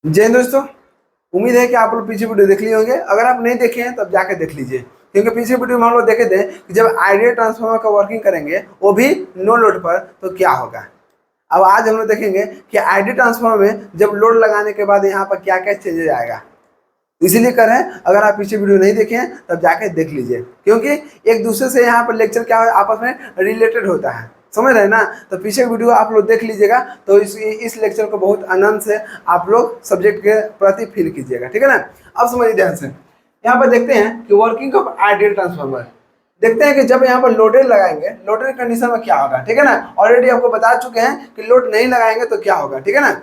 जय हिंद दोस्तों। उम्मीद है कि आप लोग पीछे वीडियो देख लिए होंगे। अगर आप नहीं देखे हैं तब जाके देख लीजिए, क्योंकि पीछे वीडियो में हम लोग देखे थे कि जब आइडियल ट्रांसफार्मर का वर्किंग करेंगे वो भी नो लोड पर तो क्या होगा। अब आज हम लोग देखेंगे कि आइडियल ट्रांसफार्मर में जब लोड लगाने के बाद यहाँ पर क्या क्या चेंजेस आएगा। इसीलिए कर रहे हैं, अगर आप पीछे वीडियो नहीं देखे हैं तब जाके देख लीजिए, क्योंकि एक दूसरे से यहाँ पर लेक्चर क्या आपस में रिलेटेड होता है, समझ रहे हैं ना। तो पीछे वीडियो आप लोग देख लीजिएगा तो इस लेक्चर को बहुत आनंद से आप लोग सब्जेक्ट के प्रति फील कीजिएगा, ठीक है ना। अब समझिए ध्यान से, यहाँ पर देखते हैं कि वर्किंग ऑफ आइडियल ट्रांसफार्मर। देखते हैं कि जब यहाँ पर लोडेड लगाएंगे, लोडेड कंडीशन में क्या होगा, ठीक है ना। ऑलरेडी आपको बता चुके हैं कि लोड नहीं लगाएंगे तो क्या होगा, ठीक है ना।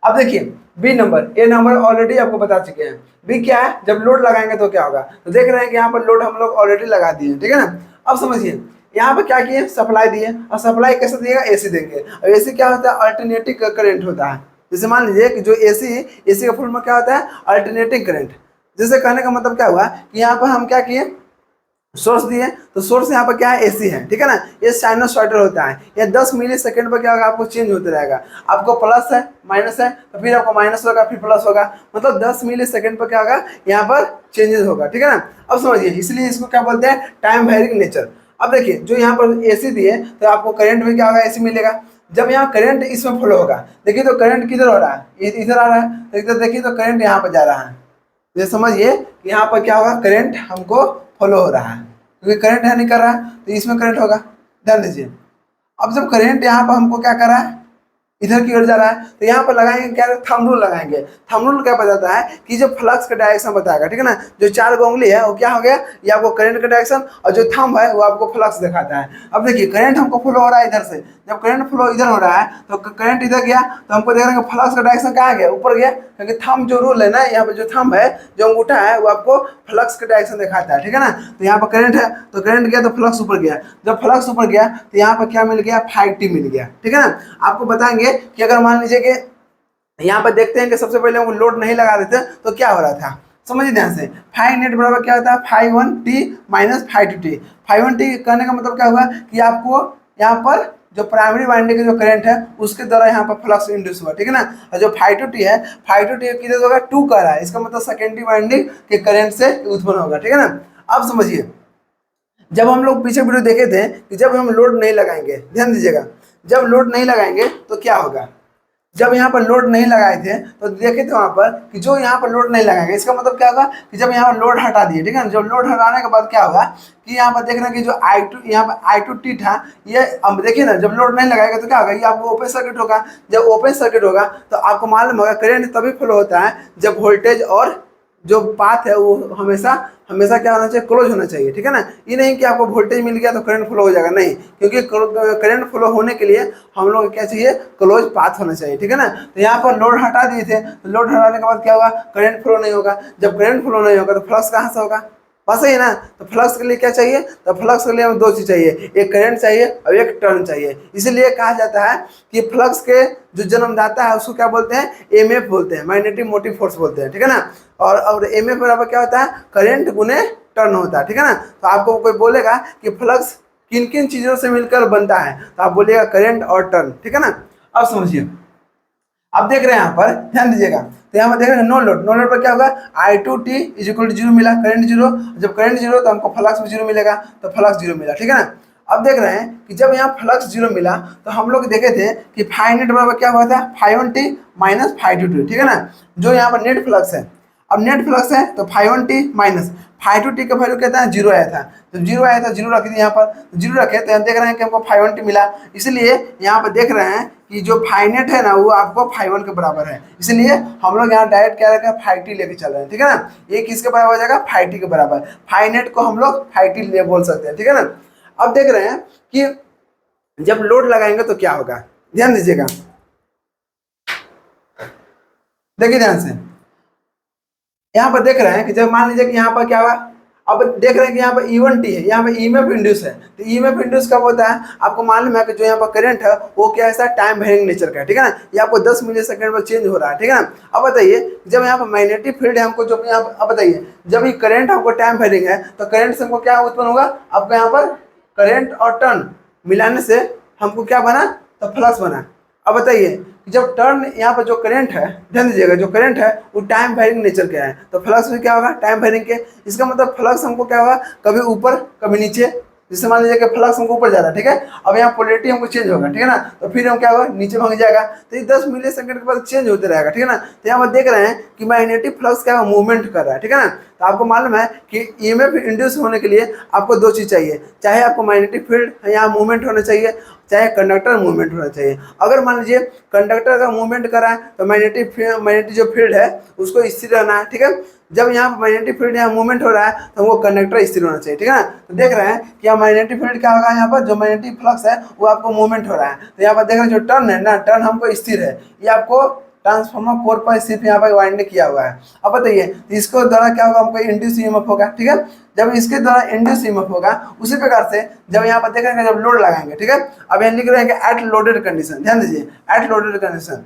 अब देखिए बी नंबर, ए नंबर ऑलरेडी आपको बता चुके हैं। बी क्या है, जब लोड लगाएंगे तो क्या होगा। तो देख रहे हैं कि यहाँ पर लोड हम लोग ऑलरेडी लगा दिए, ठीक है ना। अब समझिए यहाँ पर क्या किए, सप्लाई दिए, और सप्लाई कैसे दिएगा, एसी देंगे। और एसी क्या होता है, अल्टरनेटिंग करंट होता है। जैसे मान लीजिए कि जो एसी का फुल में क्या होता है, अल्टरनेटिंग करंट। जैसे कहने का मतलब क्या हुआ कि यहाँ पर हम क्या किए, सोर्स दिए, तो सोर्स यहाँ पर क्या है, एसी है, ठीक है ना। ये साइनोसॉइडल होता है, ये 10 मिली सेकेंड पर क्या होगा, आपको चेंज होते रहेगा। आपको प्लस है माइनस है तो फिर आपको माइनस होगा फिर प्लस होगा, मतलब 10 मिली सेकेंड पर क्या होगा, यहाँ पर चेंजेस होगा, ठीक है ना। अब समझिए, इसलिए इसको क्या बोलते हैं, टाइम वेरिंग नेचर। अब देखिए जो यहाँ पर एसी दिए तो आपको करंट में क्या होगा, एसी मिलेगा। जब यहाँ करंट इसमें फ्लो होगा, देखिए तो करंट किधर हो रहा है, ये इधर आ रहा है, तो इधर देखिए तो करंट यहाँ पर जा रहा है। ये समझिए कि यहाँ पर क्या होगा, करंट हमको फॉलो हो रहा है, क्योंकि करंट है नहीं कर रहा है तो इसमें करंट होगा। ध्यान दीजिए, अब जब करंट यहाँ पर हमको क्या कर रहा है, इधर की ओर जा रहा है, तो यहाँ पर लगाएंगे क्या, थंब रूल लगाएंगे। थंब रूल क्या बताता है कि जो फ्लक्स का डायरेक्शन बताएगा, ठीक है ना। जो 4 उंगली है वो क्या हो गया, ये आपको करंट का डायरेक्शन, और जो थंब है वो आपको फ्लक्स दिखाता है। अब देखिए करंट हमको फ्लो हो रहा है इधर से, जब करंट फ्लो इधर हो रहा है तो करंट इधर गया तो हमको देख रहे हैं फ्लक्स का डायरेक्शन कहाँ गया, ऊपर गया, क्योंकि थंब जो रूल है ना, यहाँ पर जो थंब है, जो अंगूठा है, वो आपको फ्लक्स का डायरेक्शन दिखाता है, ठीक है ना। तो यहाँ पर करंट है तो करंट गया तो फ्लक्स ऊपर गया, जब फ्लक्स ऊपर गया तो यहाँ पर क्या मिल गया, 5T मिल गया, ठीक है ना। आपको बताएंगे कि अगर मान लीजिए कि यहाँ पर देखते हैं कि सबसे पहले हम लोड नहीं लगा देते तो क्या हो रहा था, समझिए ध्यान से। फाइव नेट बराबर क्या होता है, 5 1T माइनस 5 2T। 5 1T कहने का मतलब क्या हुआ कि आपको यहाँ पर जो प्राइमरी वाइंडिंग का जो करंट है उसके द्वारा यहाँ पर फ्लक्स इंड्यूस हुआ, ठीक है ना। और जो 5 2T है, 5 2T किधर होगा, 2 कर रहा है, इसका मतलब सेकेंडरी वाइंडिंग के करंट से उत्पन्न होगा, ठीक है ना। अब समझिए, जब हम लोग पीछे वीडियो देखे थे कि जब हम लोड नहीं लगाएंगे, ध्यान दीजिएगा, जब लोड नहीं लगाएंगे तो क्या होगा। जब यहाँ पर लोड नहीं लगाए थे तो देखे थे वहां पर कि जो यहाँ पर लोड नहीं लगाएंगे, इसका मतलब क्या होगा कि जब यहाँ पर लोड हटा दिए, ठीक है ना। जब लोड हटाने के बाद क्या होगा कि यहाँ पर देख रहे हैं कि जो I2 यहाँ पर I2T था, ये अब देखिए ना, जब लोड नहीं लगाएगा तो क्या होगा, ये आपको ओपन सर्किट होगा। जब ओपन सर्किट होगा तो आपको मालूम होगा करंट तभी फ्लो होता है जब वोल्टेज और जो पाथ है वो हमेशा हमेशा क्या होना चाहिए, क्लोज होना चाहिए, ठीक है ना। ये नहीं कि आपको वोल्टेज मिल गया तो करंट फ्लो हो जाएगा, नहीं, क्योंकि करंट फ्लो होने के लिए हम लोग क्या चाहिए, क्लोज पाथ होना चाहिए, ठीक है ना। तो यहाँ पर लोड हटा दिए थे तो लोड हटाने के बाद क्या होगा, करंट फ्लो नहीं होगा। जब करंट फ्लो नहीं होगा तो फ्लक्स कहाँ से होगा, बस है ना। तो फ्लक्स के लिए क्या चाहिए, तो फ्लक्स के लिए हमें 2 चीज चाहिए, एक करंट चाहिए और एक टर्न चाहिए। इसीलिए कहा जाता है कि फ्लक्स के जो जन्मदाता है उसको क्या बोलते हैं, एमएफ बोलते हैं, मैग्नेटिक मोटिव फोर्स बोलते हैं, ठीक है ना। और एमएफ बराबर क्या होता है, करंट गुने टर्न होता है, ठीक है ना। तो आपको कोई बोलेगा कि फ्लक्स किन किन चीजों से मिलकर बनता है, तो आप बोलिएगा करंट और टर्न, ठीक है ना। अब समझिए, अब देख रहे हैं यहाँ पर, ध्यान दीजिएगा, तो यहाँ पर देख रहे हैं नो लोड, नो लोड पर क्या होगा, I2T इज इक्वल टू 0 मिला, करंट 0। जब करंट 0 तो हमको फ्लक्स भी 0 मिलेगा, तो फ्लक्स 0 मिला, ठीक है ना। अब देख रहे हैं कि जब यहाँ फ्लक्स 0 मिला तो हम लोग देखे थे कि फाइव नेट बराबर क्या हुआ था, 5 1T माइनस 5 2T, ठीक है ना। जो यहाँ पर नेट फ्लक्स है, अब नेट फ्लक्स है तो 5 1T माइनस 5 2T का वैल्यू कहता है 0 आया था, जब 0 आया था 0 रख दिए यहाँ पर, 0 रखे तो हम देख रहे हैं कि हमको 5 1T मिला। इसलिए यहाँ पर देख रहे हैं कि जो फाइनेट है ना वो आपको 5 1 के बराबर है, इसलिए हम लोग यहाँ डायरेक्ट क्या रखें, 5T लेके चल रहे हैं, ठीक है ना। ये किसके बराबर हो जाएगा, 5T के बराबर। फाइनेट को हम लोग 5T ले बोल सकते हैं, ठीक है ना। अब देख रहे हैं कि जब लोड लगाएंगे तो क्या होगा, ध्यान दीजिएगा, देखिए ध्यान से। यहाँ पर देख रहे हैं कि जब मान लीजिए कि यहाँ पर क्या हुआ, अब देख रहे हैं कि यहाँ पर E1T है, यहाँ पर ईएमएफ इंड्यूस है। तो ईएमएफ इंड्यूस कब होता है, आपको मालूम है कि जो यहाँ पर करंट है वो क्या है, टाइम वेरिंग नेचर का है, ठीक है ना। ये आपको 10 मिली सेकंड पर चेंज हो रहा है, ठीक है ना। अब बताइए, जब यहाँ पर मैग्नेटिक फील्ड है हमको, जो यहाँ अब बताइए, जब ये करंट आपको टाइम वेरिंग है तो करंट से हमको क्या उत्पन्न होगा, आपको यहाँ पर करंट और टर्न मिलाने से हमको क्या बना, तो फ्लक्स बना। अब बताइए कि जब टर्न यहाँ पर जो करंट है, ध्यान दीजिएगा, जो करंट है वो टाइम वेरिंग नेचर के है, तो फ्लक्स भी क्या होगा, टाइम वेरिंग के। इसका मतलब फ्लक्स हमको क्या होगा, कभी ऊपर कभी नीचे। जैसे मान लीजिए कि फ्लक्स हमको ऊपर जा रहा है, ठीक है, अब यहाँ पोलैरिटी हमको चेंज होगा, ठीक है ना, तो फिर हम क्या होगा, नीचे भाग जाएगा, तो ये 10 मिली सेकंड के बाद चेंज होते रहेगा, ठीक है ना। तो यहाँ पर देख रहे हैं कि मैग्नेटिक फ्लक्स क्या मूवमेंट कर रहा है, ठीक है ना। तो आपको मालूम है कि ईएमएफ इंड्यूस होने के लिए आपको दो चीज़ चाहिए, चाहे आपको मैग्नेटिक फील्ड यहाँ मूवमेंट होना चाहिए, चाहे कंडक्टर मूवमेंट होना चाहिए। अगर मान लीजिए कंडक्टर का मूवमेंट कर रहा है तो मैग्नेटिक जो फील्ड है उसको स्थिर रहना है, ठीक है। जब यहाँ मैग्नेटिक फील्ड यहाँ मूवमेंट हो रहा है तो वो कंडक्टर स्थिर होना चाहिए, ठीक है ना। तो देख रहे हैं कि यहाँ मैग्नेटिक फील्ड क्या होगा, यहाँ पर जो मैग्नेटिक फ्लक्स है वो आपको मूवमेंट हो रहा है, तो यहाँ पर देख रहे हैं जो टर्न है ना, टर्न हमको स्थिर है, ये आपको ट्रांसफार्मर कोर पर सिर्फ यहाँ पर वाइंडिंग किया हुआ है। अब बताइए इसको द्वारा क्या होगा, हमको इंड्यूस ईएमएफ होगा, ठीक है। जब इसके द्वारा इंड्यूस ईएमएफ होगा उसी प्रकार से जब यहाँ पर देखेंगे जब लोड लगाएंगे, ठीक है। अब यहाँ लिख रहे हैं कि एट लोडेड कंडीशन, ध्यान दीजिए, एट लोडेड कंडीशन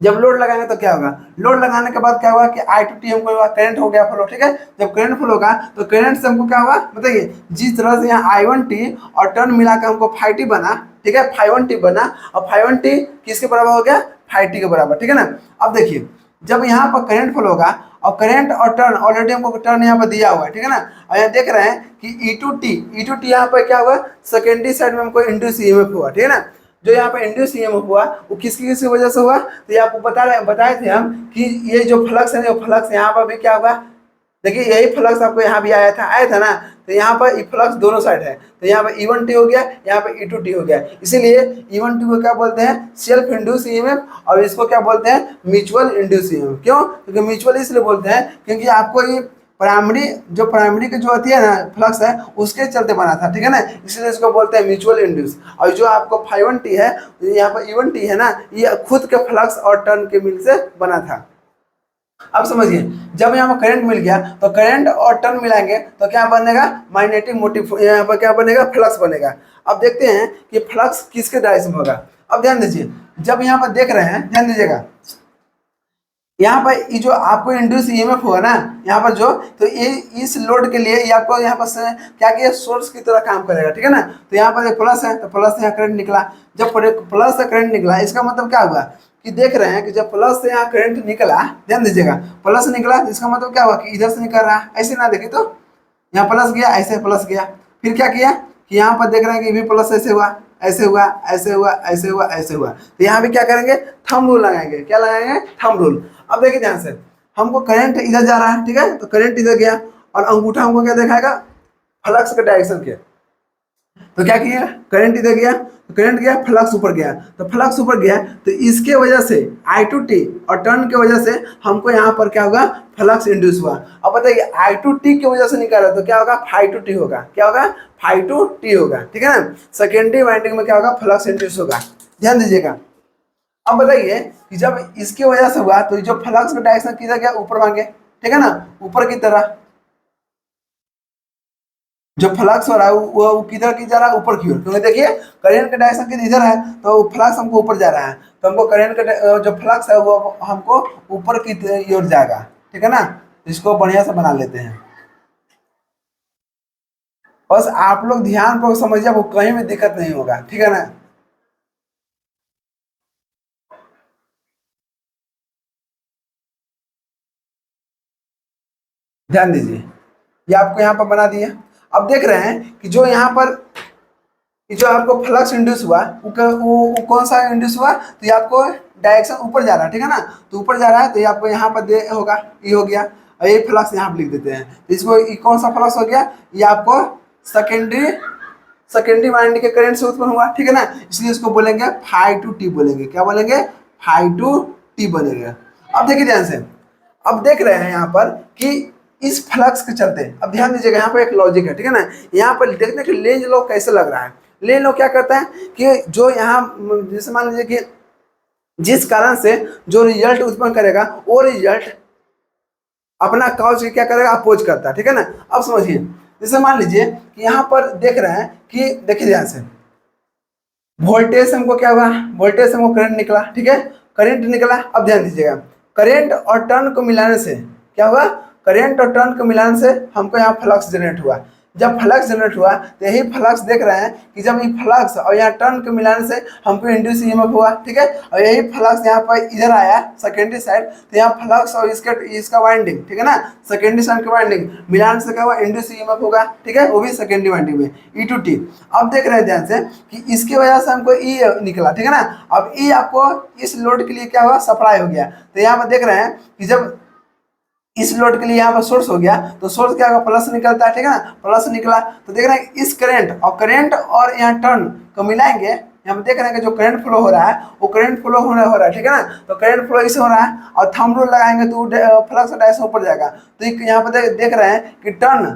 जब लोड लगाएंगे तो क्या होगा, लोड लगाने के बाद क्या होगा कि I2T हमको करंट हो गया फ्लो, ठीक है। जब करंट फ्लो होगा तो करंट से हमको क्या होगा बताइए, जिस तरह से यहाँ I1T और टर्न मिला के हमको Φ बना, ठीक है, Φ1T बना, और Φ1T किसके बराबर हो गया, Φ के बराबर, ठीक है ना। अब देखिए जब यहाँ पर करंट फ्लो होगा और करंट और टर्न ऑलरेडी हमको टर्न यहाँ पर दिया हुआ है, ठीक है ना। और यहाँ देख रहे हैं कि E2T यहाँ पर क्या हुआ, सेकेंडरी साइड में हमको इंड्यूस ईएमएफ हुआ, ठीक है ना। जो यहाँ पर इंड्यूस ईएमएफ हुआ वो किसकी वजह से हुआ, तो ये आपको बताए थे हम कि ये जो फ्लक्स है, जो फ्लक्स यहाँ पर भी क्या हुआ, देखिए यही फ्लक्स आपको यहाँ भी आया था ना, तो यहाँ पर फ्लक्स दोनों साइड है, तो यहाँ पर E1T हो गया, यहाँ पर E2T हो गया, इसीलिए E1T को क्या बोलते हैं, सेल्फ इंड्यूस ईएमएफ, और इसको क्या बोलते हैं, म्यूचुअल इंड्यूस ईएमएफ। क्यों, क्योंकि म्यूचुअल इसलिए बोलते हैं क्योंकि आपको ये प्राइमरी की जो होती है ना फ्लक्स है उसके चलते बना था, ठीक है ना, इसलिए इसको बोलते हैं म्यूचुअल इंड्यूस। और जो आपको Φ1T है, यहाँ पर E1T है ना, ये खुद के फ्लक्स और टर्न के मिल से बना था। अब समझिए जब यहाँ पर करंट मिल गया तो करंट और टर्न मिलाएंगे तो क्या बनेगा, मैग्नेटिक मोटिव, यहाँ पर क्या बनेगा, फ्लक्स बनेगा। अब देखते हैं कि फ्लक्स किसके डायरेक्शन में होगा। अब ध्यान दीजिए, जब यहाँ पर देख रहे हैं, ध्यान दीजिएगा, यहाँ पर ये जो आपको इंड्यूस ईएमएफ हुआ ना यहाँ पर जो, तो ये इस लोड के लिए ये आपको यहाँ पर क्या किया, सोर्स की तरह काम करेगा, ठीक है ना। तो यहाँ पर प्लस है तो प्लस से यहाँ करंट निकला, जब प्लस से करंट निकला इसका मतलब क्या हुआ कि देख रहे हैं कि जब प्लस से यहाँ करंट निकला, ध्यान दीजिएगा, प्लस निकला इसका मतलब क्या हुआ कि इधर से निकल रहा है, ऐसे ना देखिए तो यहाँ प्लस गया, ऐसे प्लस गया, फिर क्या किया कि यहाँ पर देख रहे हैं कि भी प्लस ऐसे हुआ, ऐसे हुआ, ऐसे हुआ, ऐसे हुआ, ऐसे हुआ, तो यहाँ भी क्या करेंगे, थंब रूल लगाएंगे, क्या लगाएंगे, थंब रूल। अब देखिए ध्यान से, हमको करंट इधर जा रहा है, ठीक है, तो करंट इधर गया और अंगूठा हमको क्या दिखाएगा, फ्लक्स के डायरेक्शन के, तो क्या किया, करंट इधर गया तो करंट गया, फ्लक्स ऊपर गया, तो फ्लक्स ऊपर गया, तो इसके वजह से I2T और टर्न के वजह से हमको यहाँ पर क्या होगा, फ्लक्स इंड्यूस हुआ। अब बताइए I2T की वजह से निकाला तो क्या होगा, Φ2T होगा, क्या होगा, Φ2T होगा, ठीक है ना। सेकेंडरी वाइंडिंग में क्या होगा, फ्लक्स इंड्यूस होगा, ध्यान दीजिएगा। अब बताइए कि जब इसकी वजह से हुआ तो जो फ्लक्स का डायरेक्शन किधर गया, ऊपर मांगे, ठीक है ना, ऊपर की तरह, जो फ्लक्स हो रहा है वो किधर की जा रहा है, ऊपर की ओर, क्योंकि देखिए करंट का डायरेक्शन किधर इधर है तो फ्लक्स हमको ऊपर जा रहा है, तो हमको करंट का जो फ्लक्स है वो हमको ऊपर की ओर जाएगा, ठीक है ना। इसको बढ़िया से बना लेते हैं, बस आप लोग ध्यान पर समझिए, वो कहीं भी दिक्कत नहीं होगा, ठीक है ना। ध्यान दीजिए, ये आपको यहाँ पर बना दिया। अब देख रहे हैं कि जो यहाँ पर जो आपको फ्लक्स इंड्यूस हुआ वो कौन सा इंड्यूस हुआ, तो ये आपको डायरेक्शन ऊपर जा रहा है, ठीक है ना, तो ऊपर जा रहा है तो ये आपको यहाँ पर दे होगा, ये हो गया, और ये फ्लक्स यहाँ पर लिख देते हैं, तो इसको ये कौन सा फ्लक्स हो गया, ये आपको सेकेंडरी वाइंडिंग के करंट से उत्पन्न हुआ, ठीक है ना, इसलिए इसको बोलेंगे Φ2T बोलेंगे, क्या बोलेंगे, Φ2T बनेगा। अब देखिए ध्यान से, अब देख रहे हैं यहाँ पर कि इस फ्लक्स के चलते, अब ध्यान दीजिएगा यहाँ पर एक लॉजिक है, ठीक है ना, यहाँ पर देखने के लेंज लॉ कैसे लग रहा है। लेंज लॉ क्या करता है कि जो यहाँ जैसे मान लीजिए कि जिस कारण से जो रिजल्ट उत्पन्न करेगा वो रिजल्ट अपना कॉज क्या करेगा, अपोज करता है, ठीक है ना। अब समझिए, जैसे मान लीजिए कि यहाँ पर देख रहे हैं कि देखिए ध्यान से, वोल्टेज से हमको क्या हुआ, वोल्टेज से हमको करंट निकला, ठीक है, करंट निकला। अब ध्यान दीजिएगा, करंट और टर्न को मिलाने से क्या हुआ, करंट और टर्न को मिलाने से हमको यहाँ फ्लक्स जनरेट हुआ। जब फ्लक्स जनरेट हुआ तो यही फ्लक्स देख रहे हैं कि जब ये फ्लक्स और यहाँ टर्न के मिलाने से हमको इंड्यूस ईएमएफ हुआ, ठीक है। और यही फ्लक्स यहाँ पर इधर आया सेकेंडरी साइड, तो यहाँ फ्लक्स और इसका वाइंडिंग, ठीक है ना, सेकेंडरी साइड का वाइंडिंग मिलाने से क्या हुआ, इंड्यूस ईएमएफ होगा, ठीक है, वो भी सेकेंडरी वाइंडिंग में E/T। अब देख रहे हैं ध्यान से कि इसकी वजह से हमको ई निकला, ठीक है ना। अब ई आपको इस लोड के लिए क्या हुआ, सप्लाई हो गया। तो यहाँ पर देख रहे हैं कि जब इस लोड के लिए यहाँ पर सोर्स हो गया तो सोर्स क्या होगा, प्लस निकलता है, ठीक है ना, प्लस निकला। तो देख रहे हैं इस करंट और यहाँ टर्न को मिलाएंगे, यहाँ पे देख रहे हैं कि जो करंट फ्लो हो रहा है वो करंट फ्लो हो रहा है, ठीक है ना। तो करंट फ्लो इसे हो रहा है और थंब रूल लगाएंगे तो फ्लक्स डायरेक्शन ऊपर जाएगा। तो यहाँ पे देख रहे हैं कि टर्न,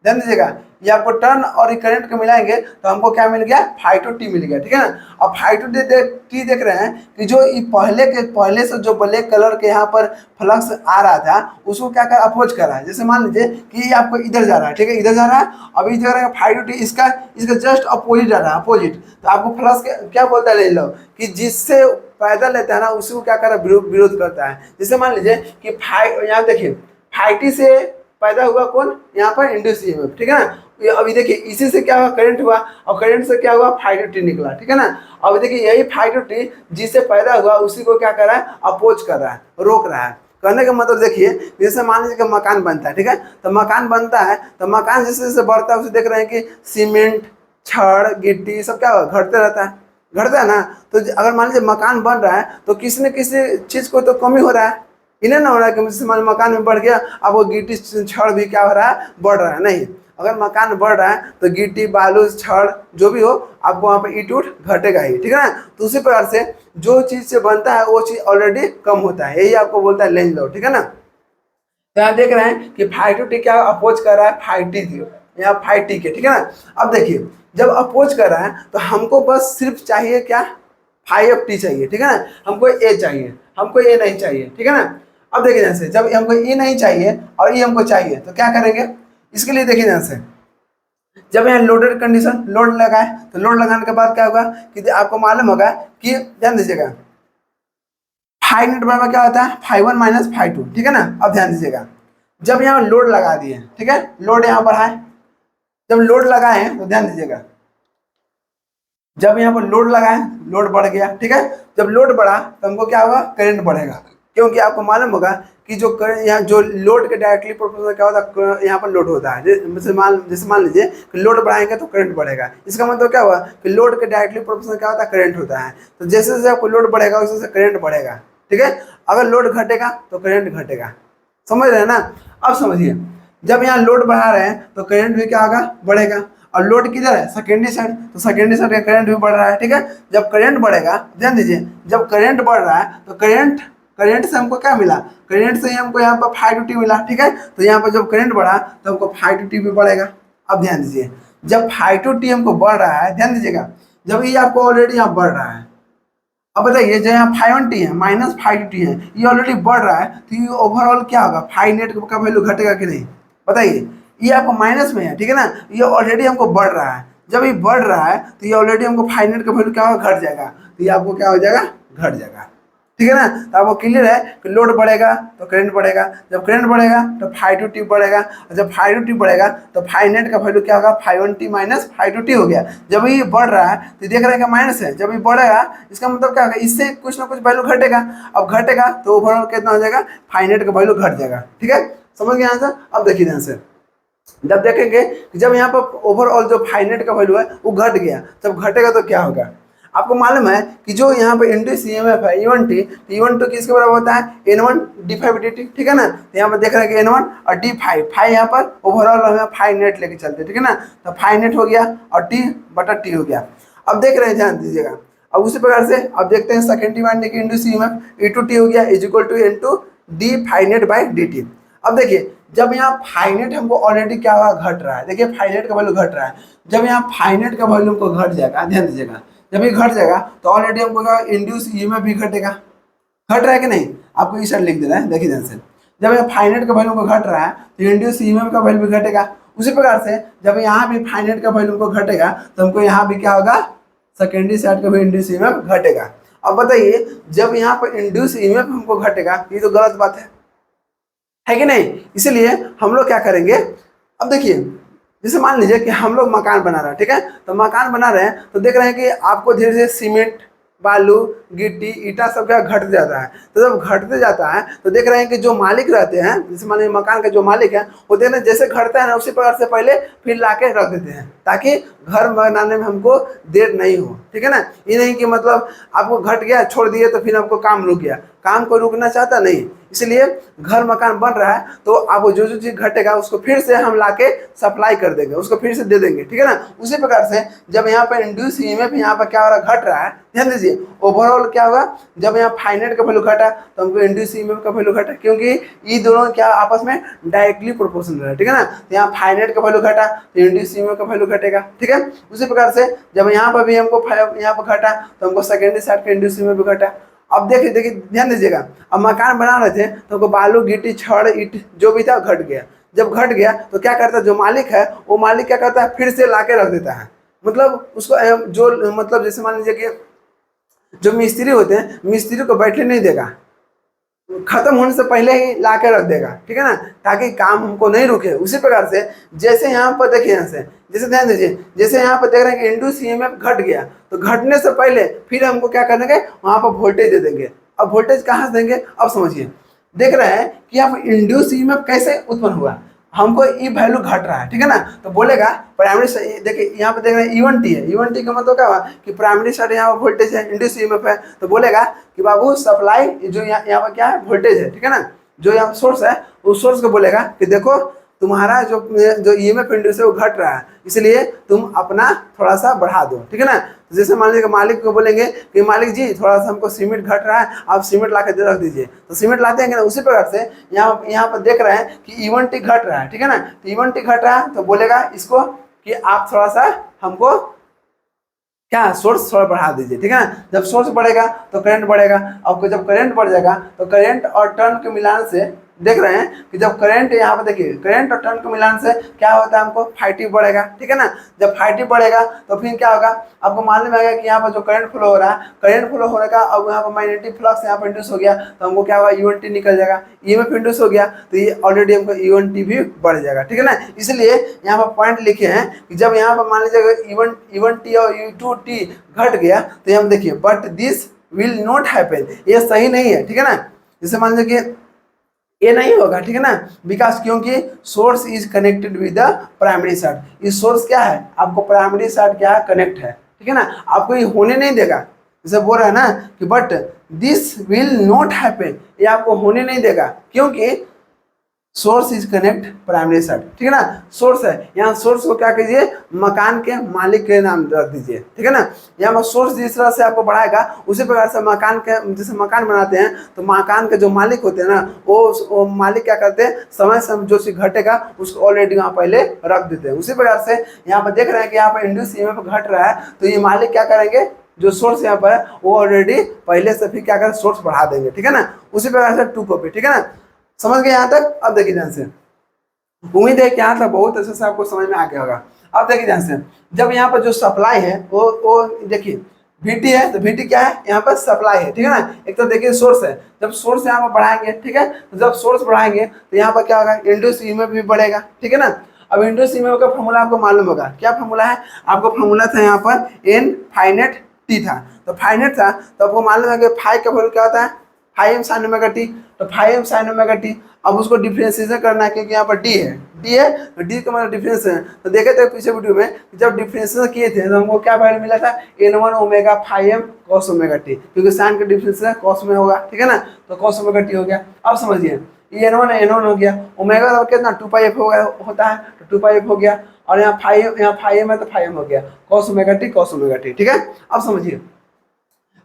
ध्यान दीजिएगा, ये आपको टर्न और करंट को मिलाएंगे तो हमको क्या मिल गया, φ2t मिल गया, ठीक है ना। अब φ2t देख रहे हैं कि जो ये पहले से जो ब्लैक कलर के यहाँ पर फ्लक्स आ रहा था उसको क्या कर अपोज कर रहा है। जैसे मान लीजिए कि ये आपको इधर जा रहा है, ठीक है, इधर जा रहा है। अभी देख रहे हैं φ2t इसका जस्ट अपोजिट जा रहा है, अपोजिट। तो आपको फ्लक्स क्या बोलता है, ले लो कि जिससे पैदा लेता है ना उसी को क्या कर रहा है, विरोध करता है। जैसे मान लीजिए कि यहाँ देखिए φt से पैदा हुआ कौन, यहाँ पर इंड्यूस ईएमएफ, ठीक है ना। अभी देखिए इसी से क्या हुआ, करंट हुआ और करंट से क्या हुआ, φ2t निकला, ठीक है ना। अब देखिए यही φ2t जिससे पैदा हुआ उसी को क्या कर रहा है, अपोज कर रहा है, रोक रहा है। कहने का मतलब देखिए, जैसे मान लीजिए कि मकान बनता है, ठीक है, तो मकान बनता है तो मकान जैसे जैसे बढ़ता है उसे देख रहे हैं कि सीमेंट, छड़, गिट्टी सब क्या हुआ, घटते रहता है, घटता है ना। तो अगर मान लीजिए मकान बन रहा है तो किसी न किसी चीज़ को तो कमी हो रहा है, इन्हें ना हो रहा है कि मुझसे मकान में बढ़ गया अब वो गिट्टी छड़ भी क्या हो रहा है, बढ़ रहा है। नहीं, अगर मकान बढ़ रहा है तो गिट्टी बालू छड़ जो भी हो आपको वहाँ पे ईंट घटेगा ही, ठीक है ना। तो उसी प्रकार से जो चीज़ से बनता है वो चीज़ ऑलरेडी कम होता है, यही आपको बोलता है लेंज लॉ, ठीक है ना। तो यहाँ देख रहे हैं कि φ2t क्या अपोज कर रहा है, φt यहाँ φt के, ठीक है ना। अब देखिए जब अपोज कर रहा है तो हमको बस सिर्फ चाहिए क्या, φ(t) चाहिए, ठीक है ना। हमको ए चाहिए, हमको ए नहीं चाहिए, ठीक है ना। अब देखिए जैसे जब हमको ए नहीं चाहिए और ये हमको चाहिए तो क्या करेंगे, इसके लिए देखिए जैसे जब यहाँ लोडेड कंडीशन, लोड लगाए तो लोड लगाने के बाद क्या होगा कि आपको मालूम होगा कि, ध्यान दीजिएगा, फाइ नेट बराबर क्या होता है, φ1 माइनस φ2, ठीक है ना। अब ध्यान दीजिएगा जब यहाँ लोड लगा दिए, ठीक है, लोड यहाँ पर है, जब लोड लगाए तो ध्यान दीजिएगा जब यहाँ पर लोड लगाए लोड बढ़ गया, ठीक है। जब लोड बढ़ा तो हमको क्या होगा, करंट बढ़ेगा, क्योंकि आपको मालूम होगा कि जो यहाँ जो लोड के डायरेक्टली प्रोपोर्शनल क्या होता है, यहाँ पर लोड होता है। जैसे मान लीजिए कि लोड बढ़ाएंगे तो करंट बढ़ेगा। इसका मतलब क्या हुआ कि लोड के डायरेक्टली प्रोपोर्शनल क्या होता है, करंट होता है। तो जैसे जैसे आपको लोड बढ़ेगा वैसे वैसे करंट बढ़ेगा, ठीक है। अगर लोड घटेगा तो करंट घटेगा, समझ रहे हैं ना। अब समझिए जब यहाँ लोड बढ़ा रहे हैं तो करंट भी क्या होगा, बढ़ेगा। और लोड किधर है, सेकेंडरी साइड, तो सेकेंडरी साइड का करंट भी बढ़ रहा है, ठीक है। जब करंट बढ़ेगा, ध्यान दीजिए, जब करंट बढ़ रहा है तो करंट से हमको क्या मिला, करंट से हमको यहाँ पर φ2t मिला, ठीक है। तो यहाँ पर जब करंट बढ़ा तो हमको φ2t भी बढ़ेगा। अब ध्यान दीजिए जब φ2t हमको बढ़ रहा है, ध्यान दीजिएगा, जब ये आपको ऑलरेडी यहाँ बढ़ रहा है, अब बताइए जो यहाँ φ1t है माइनस φ2t है, ये ऑलरेडी बढ़ रहा है, तो ये ओवरऑल क्या होगा, फाइ नेट का वैल्यू घटेगा कि नहीं, बताइए। ये आपको माइनस में है, ठीक है ना, ये ऑलरेडी हमको बढ़ रहा है। जब ये बढ़ रहा है तो ये ऑलरेडी हमको फाइ नेट का वैल्यू क्या होगा, घट जाएगा। तो ये आपको क्या हो जाएगा, घट जाएगा, ठीक है ना। तो आपको क्लियर है कि लोड बढ़ेगा तो करंट बढ़ेगा, जब करंट बढ़ेगा तो φ2t बढ़ेगा, और जब φ2t बढ़ेगा तो फाइ नेट का वैल्यू क्या होगा, φ1t माइनस φ2t हो गया। जब ये बढ़ रहा है तो देख रहे हैं कि माइनस है, जब ये बढ़ेगा इसका मतलब क्या होगा, इससे कुछ ना कुछ वैल्यू घटेगा। अब घटेगा तो ओवरऑल कितना हो जाएगा, फाइ नेट का वैल्यू घट जाएगा, ठीक है, समझ गए आंसर। अब देखिए ध्यान से, जब देखेंगे कि जब यहाँ पर ओवरऑल जो फाइ नेट का वैल्यू है वो घट गया, जब घटेगा तो क्या होगा, आपको मालूम है कि जो यहाँ पे इंड्यूस ईएमएफ है E1t, तो E1 किसके बराबर होता है, N1 d∅dt, ठीक है ना। तो यहाँ पर देख रहे हैं कि N1 और d∅ यहाँ पर ओवरऑल हमें फाइ नेट लेके चलते, ठीक है ना। तो फाइ नेट हो गया और t/t हो गया। अब देख रहे हैं, ध्यान दीजिएगा, अब उसी प्रकार से अब देखते हैं सेकेंडरी वाइंडिंग की इंड्यूस ईएमएफ E2t हो गया = N2 d∅ net/dt। अब देखिए जब यहाँ फाइ नेट हमको ऑलरेडी क्या हुआ, घट रहा है, देखिए फाइ नेट का वैल्यू घट रहा है। जब यहाँ फाइ नेट का वैल्यू हमको घट जाएगा, ध्यान दीजिएगा, जब ये घट जाएगा तो ऑलरेडी हमको क्या इंड्यूस ईएमएफ भी घटेगा, घट रहा है कि नहीं, आपको इस साइड लिख देना है। देखिए ध्यान से, जब ये फाइ नेट का वैल्यू को घट रहा है तो इंड्यूस ईएमएफ का वैल्यू भी घटेगा। उसी प्रकार से जब यहाँ भी फाइ नेट का वैल्यू को घटेगा तो हमको यहाँ भी क्या होगा, सेकेंडरी साइड का भी इंड्यूस ईएमएफ घटेगा। अब बताइए जब यहाँ पर इंड्यूस ईएमएफ हमको घटेगा, ये तो गलत बात है कि नहीं। इसलिए हम लोग क्या करेंगे, अब देखिए जैसे मान लीजिए कि हम लोग मकान बना रहे हैं, ठीक है, तो मकान बना रहे हैं तो देख रहे हैं कि आपको धीरे धीरे सीमेंट, बालू, गिट्टी, ईटा सब क्या घटते जाता है। तो जब घटते जाता है तो देख रहे हैं कि जो मालिक रहते हैं, जैसे मान लीजिए मकान के जो मालिक हैं, वो देख रहे हैं जैसे घटता है ना उसी प्रकार से पहले फिर ला के रख देते हैं, ताकि घर बनाने में हमको देर नहीं हो, ठीक है ना। ये नहीं कि मतलब आपको घट गया छोड़ दिए तो फिर आपको काम रुक गया, काम को रुकना चाहता नहीं। इसलिए घर मकान बन रहा है तो आपको जो जो चीज़ घटेगा उसको फिर से हम लाके सप्लाई कर देंगे, उसको फिर से दे देंगे, ठीक है ना। उसी प्रकार से जब यहाँ पर इंड्यूस ईएमएफ यहाँ पर क्या हो रहा है, घट रहा है, ध्यान दीजिए, ओवरऑल क्या होगा, जब यहाँ फाइनेट का वैल्यू घटा तो हमको इंड्यूस ईएमएफ का वैल्यू घटा, क्योंकि ये दोनों क्या आपस में डायरेक्टली प्रोपोर्शनल है, ठीक है ना। तो यहाँ फाइनेट का वैल्यू घटा तो इंड्यूस ईएमएफ का वैल्यू घटेगा, ठीक है। उसी प्रकार से जब यहाँ पर भी हमको यहाँ पर घटा तो हमको सेकेंडरी साइड का इंड्यूस ईएमएफ भी घटा। अब देखिए देखिए ध्यान दीजिएगा, अब मकान बना रहे थे तो हमको बालू, गिट्टी, छड़, ईंट जो भी था घट गया। जब घट गया तो क्या करता है, जो मालिक है वो मालिक क्या करता है, फिर से ला के रख देता है। मतलब उसको जो मतलब जैसे मान लीजिए कि जो मिस्त्री होते हैं, मिस्त्री को बैठने नहीं देगा, खत्म होने से पहले ही ला के रख देगा, ठीक है ना, ताकि काम हमको नहीं रुके। उसी प्रकार से जैसे यहाँ पर देखिए, यहाँ से जैसे ध्यान दीजिए, जैसे यहाँ पर देख रहे हैं कि इंड्यूस ईएमएफ घट गया तो घटने से पहले फिर हमको क्या करने, वहाँ पर वोल्टेज दे देंगे। अब वोल्टेज कहाँ से देंगे, अब समझिए, देख रहे हैं कि अब इंड्यूस ईएमएफ कैसे उत्पन्न हुआ, हमको ई वैल्यू घट रहा है, ठीक है ना, तो बोलेगा प्राइमरी, देखिए यहाँ पे देख रहे हैं E1T है, E1T का मतलब क्या हुआ कि प्राइमरी साइड यहाँ पर वोल्टेज है, इंड्यूस ईएमएफ है, तो बोलेगा कि बाबू सप्लाई जो यहाँ पर क्या है, वोल्टेज है, ठीक है ना, जो यहाँ सोर्स है उस सोर्स को बोलेगा कि देखो तुम्हारा जो ईएमएफ इंड्यूस है वो घट रहा है, इसलिए तुम अपना थोड़ा सा बढ़ा दो, ठीक है ना। जैसे मान लीजिए मालिक को बोलेंगे कि मालिक जी थोड़ा सा हमको सीमेंट घट रहा है, आप सीमेंट ला के रख दीजिए, तो सीमेंट लाते हैं ना। उसी प्रकार से यहाँ पर देख रहे हैं कि E1T घट रहा है, ठीक है ना, तो E1T घट रहा है तो बोलेगा इसको कि आप थोड़ा सा हमको क्या सोर्स थोड़ा बढ़ा दीजिए, ठीक है ना। जब सोर्स बढ़ेगा तो करंट बढ़ेगा, अब जब करंट बढ़ जाएगा तो करंट और टर्न के मिलान से देख रहे हैं कि जब करंट यहाँ पर देखिए करंट और टर्न के मिलान से क्या होता है, हमको फाइटी बढ़ेगा, ठीक है ना। जब फाइटी बढ़ेगा तो फिर क्या होगा, आपको मालूम आएगा कि यहाँ पर जो करंट फ्लो हो रहा है, करंट फ्लो होने का अब यहाँ पर मैग्नेटिक फ्लक्स यहाँ पर इंड्यूस हो गया तो हमको क्या होगा, E1T निकल जाएगा, ईएमएफ इंड्यूस हो गया तो ये ऑलरेडी हमको E1T भी बढ़ जाएगा, ठीक है ना। इसलिए यहाँ पर पॉइंट लिखे हैं कि जब यहाँ पर मान लीजिए E1T और E2T घट गया तो यहाँ देखिए but this will not happen, ये सही नहीं है, ठीक है ना। जैसे मान लीजिए कि ये नहीं होगा, ठीक है ना, बिकॉज क्योंकि source is connected with the primary side. ये सोर्स क्या है, आपको प्राइमरी साइड क्या है, कनेक्ट है, ठीक है ना, आपको ये होने नहीं देगा। जैसे बोल रहा है ना कि but this will not happen, ये आपको होने नहीं देगा, क्योंकि source is connect primary side, ठीक है ना। सोर्स है, यहाँ सोर्स को क्या कीजिए, मकान के मालिक के नाम रख दीजिए, ठीक है ना। यहाँ पर सोर्स जिस तरह से आपको बढ़ाएगा उसी प्रकार से मकान के, जैसे मकान बनाते हैं तो मकान के जो मालिक होते हैं ना वो मालिक क्या करते हैं, समय समय जो चीज घटेगा उसको ऑलरेडी वहाँ पहले रख देते हैं। उसी प्रकार से यहाँ पर देख रहे हैं कि यहाँ पर इंड्यूस ईएमएफ घट रहा है तो ये मालिक क्या करेंगे, जो सोर्स यहाँ पर है वो ऑलरेडी पहले से फिर क्या करें, सोर्स बढ़ा देंगे, ठीक है ना। उसी प्रकार से 2 कॉपी, ठीक है ना, समझ गए यहाँ तक। अब देखिए ध्यान से, उम्मीद है कि यहाँ तक बहुत अच्छे से आपको समझ में आ गया होगा। अब देखिए ध्यान से, जब यहाँ पर जो सप्लाई है वो देखिए VT है, तो VT क्या है, यहाँ पर सप्लाई है, ठीक है ना। एक तो देखिए सोर्स है, जब सोर्स यहाँ पर बढ़ाएंगे, ठीक है, तो जब सोर्स बढ़ाएंगे तो यहाँ पर क्या होगा, इंड्यूस ईएमएफ भी बढ़ेगा, ठीक है ना। अब इंड्यूस ईएमएफ का फॉर्मूला आपको मालूम होगा, क्या फॉर्मूला है, आपको फॉर्मूला था यहाँ पर N फाइनेट T था, तो फाइनेट था तो आपको मालूम है कि फाइव का वैल्यू क्या होता है, 5m sin ओमेगा टी, तो 5m sin ओमेगा टी। अब उसको डिफ्रेंशिएशन करना है क्योंकि यहाँ पर डी है तो डी का मतलब डिफरेंस है। तो देखे थे पिछले वीडियो में जब डिफ्रेंशिएशन किए थे तो हमको क्या वैल्यू मिला था, N1 omega 5m cos omega T, क्योंकि साइन का डिफरेंशिएशन cos में होगा, ठीक है ना, तो cos ओमेगा टी हो गया। अब समझिए ये N1 हो गया, ओमेगा का कितना 2πf होता है, तो 2πf हो गया, और यहाँ 5m है तो 5m हो गया, cos ओमेगा टी, ठीक है। अब समझिए,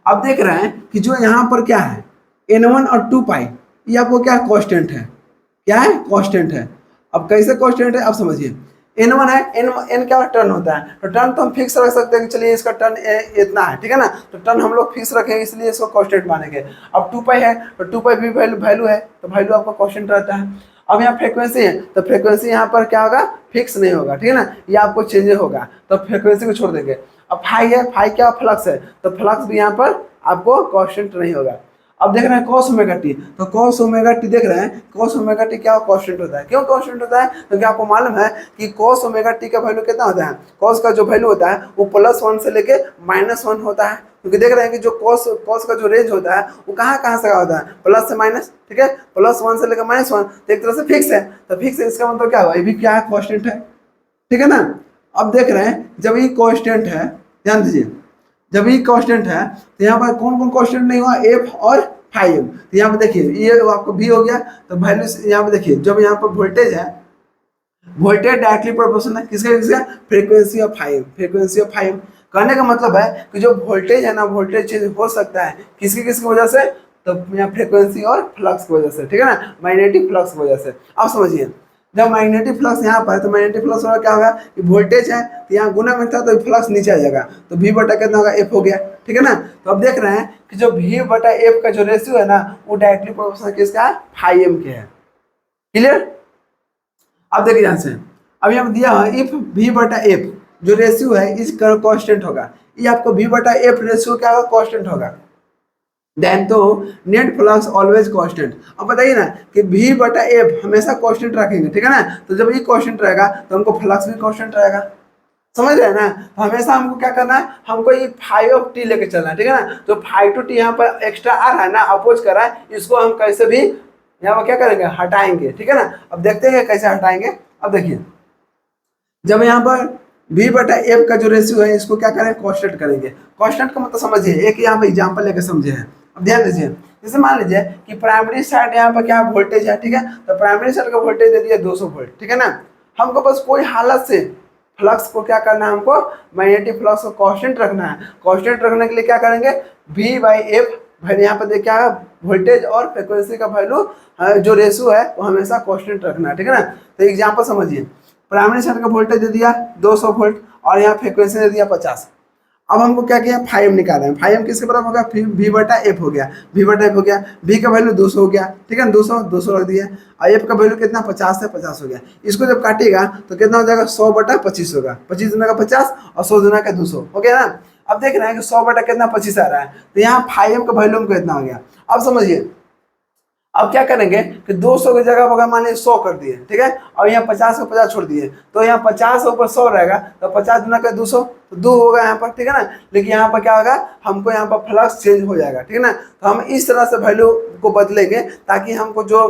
अब देख रहे हैं कि जो यहाँ पर क्या है N1 और 2π, ये आपको क्या कांस्टेंट है, क्या है, कांस्टेंट है। अब कैसे कांस्टेंट है, अब समझिए, N1 है, N क्या टर्न होता है, तो टर्न तो हम फिक्स रख सकते हैं कि चलिए इसका टर्न इतना है, ठीक है ना, तो टर्न हम लोग फिक्स रखेंगे इसलिए इसको कांस्टेंट मानेंगे। अब 2π है तो 2π भी वैल्यू है तो वैल्यू आपका कांस्टेंट रहता है। अब यहाँ फ्रीक्वेंसी है तो फ्रीक्वेंसी यहाँ पर क्या होगा, फिक्स नहीं होगा, ठीक है ना, ये आपको चेंज होगा, तो फ्रीक्वेंसी को छोड़ देंगे। अब फाई है, फाई क्या फ्लक्स है, तो फ्लक्स भी यहाँ पर आपको कांस्टेंट नहीं होगा। अब देख रहे हैं cos ओमेगा टी, तो cos ओमेगा टी देख रहे हैं, cos ओमेगा टी क्या कांस्टेंट होता है, क्यों कांस्टेंट होता है, क्योंकि आपको मालूम है कि cos ओमेगा टी का वैल्यू कितना होता है, cos का जो वैल्यू होता है वो +1 से लेके -1 होता है, क्योंकि देख रहे हैं कि जो cos का जो रेंज होता है वो कहाँ कहाँ से होता है, प्लस से माइनस, ठीक है, +1 से लेकर -1, तो एक तरह से फिक्स है, तो फिक्स है इसका मतलब क्या हुआ, ये भी क्या है, कांस्टेंट है, ठीक है ना। अब देख रहे हैं जब ये कांस्टेंट है, ध्यान दीजिए, जब ये कांस्टेंट है तो यहाँ पर कौन कौन कांस्टेंट नहीं हुआ, एफ और फाइव, तो यहाँ पे देखिए ये आपको भी हो गया, तो वैल्यू यहाँ पे देखिए, जब यहाँ पर वोल्टेज है, वोल्टेज डायरेक्टली प्रोपोर्शनल है किसके किसका, frequency of five, frequency of five, कहने का मतलब है कि जो वोल्टेज है ना, वोल्टेज चेंज हो सकता है किसकी किसकी वजह से, तो यहाँ फ्रीक्वेंसी और फ्लक्स की वजह से, ठीक है ना, मैग्नेटिक फ्लक्स की वजह से। अब समझिए जब मैग्नेटिक फ्लक्स यहाँ पर है तो मैग्नेटिक फ्लक्स वाला क्या होगा कि वोल्टेज है तो यहाँ गुना में था तो फ्लक्स नीचे आ जाएगा, तो V बटा कितना होगा, एफ हो गया, ठीक है ना। तो अब देख रहे हैं कि जो V बटा एफ का जो रेशियो है ना वो डायरेक्टली प्रोपोर्शनल किसका है, फाई एम के है, क्लियर। अब देखिए ध्यान से, अब यहाँ दिया है इफ V बटा एफ जो रेशियो है इसका कांस्टेंट होगा, ये आपको V बटा एफ रेशियो क्या होगा, कांस्टेंट होगा, देन तो नेट फ्लक्स ऑलवेज कांस्टेंट। अब बताइए ना कि V बटा एफ हमेशा कांस्टेंट रखेंगे, ठीक है ना, तो जब ये कांस्टेंट रहेगा तो हमको फ्लक्स भी कांस्टेंट रहेगा, समझ रहे हैं ना। तो हमेशा हमको क्या करना है, हमको ये फाइव ऑफ टी लेके चलना है, ठीक है ना, जो 5 to t यहाँ पर एक्स्ट्रा आ रहा है ना, अपोज कर रहा है, इसको हम कैसे भी यहाँ पर क्या करेंगे, हटाएंगे, ठीक है ना। अब देखते हैं कैसे हटाएंगे। अब देखिए जब यहाँ पर V बटा एफ का जो रेशियो है इसको क्या करें, कांस्टेंट करेंगे, कांस्टेंट का मतलब समझिए, एक यहाँ पर एग्जाम्पल लेकर समझे हैं। अब ध्यान दीजिए, जैसे मान लीजिए कि प्राइमरी साइड यहाँ पर क्या वोल्टेज है, ठीक है, तो प्राइमरी साइड का वोल्टेज दे दिया 200 वोल्ट, ठीक है ना। हमको बस कोई हालत से फ्लक्स को क्या करना है, हमको मैग्नेटिक फ्लक्स को कांस्टेंट रखना है, कांस्टेंट रखने के लिए क्या करेंगे, V बाई एफ वैल्यू यहाँ पर देखिए क्या है, वोल्टेज और फ्रिक्वेंसी का वैल्यू जो रेशियो है वो हमेशा कांस्टेंट रखना है, ठीक है ना। तो एग्जाम्पल समझिए, प्राइमरी साइड का वोल्टेज दे दिया 200 वोल्ट और यहाँ फ्रिक्वेंसी दे दिया 50। अब हमको क्या किया, फाइव निकाला है, फाइव किसके बराबर होगा, V बटा एफ हो गया, V बटा एफ हो गया, V का वैल्यू 200 हो गया, ठीक है, 200 रख दिया, और एफ का वैल्यू कितना 50 से 50 हो गया, इसको जब काटेगा तो कितना हो जाएगा, 100 बटा 25 होगा, 25 दुना का 50 और 100 दुना का 200 हो गया ना। अब देख रहे हैं कि 100 बटा कितना 25 आ रहा है, तो यहाँ फाइव का वैल्यू हमको कितना हो गया। अब समझिए अब क्या करेंगे कि 200 की जगह अगर मान लीजिए 100 कर दिए, ठीक है, और यहाँ 50 को 50 छोड़ दिए, तो यहाँ 50 के ऊपर 100 रहेगा, तो 50 गुना कर 200 तो 2 होगा यहाँ पर, ठीक है ना। लेकिन यहाँ पर क्या होगा, हमको यहाँ पर फ्लक्स चेंज हो जाएगा, ठीक है ना। तो हम इस तरह से वैल्यू को बदलेंगे ताकि हमको जो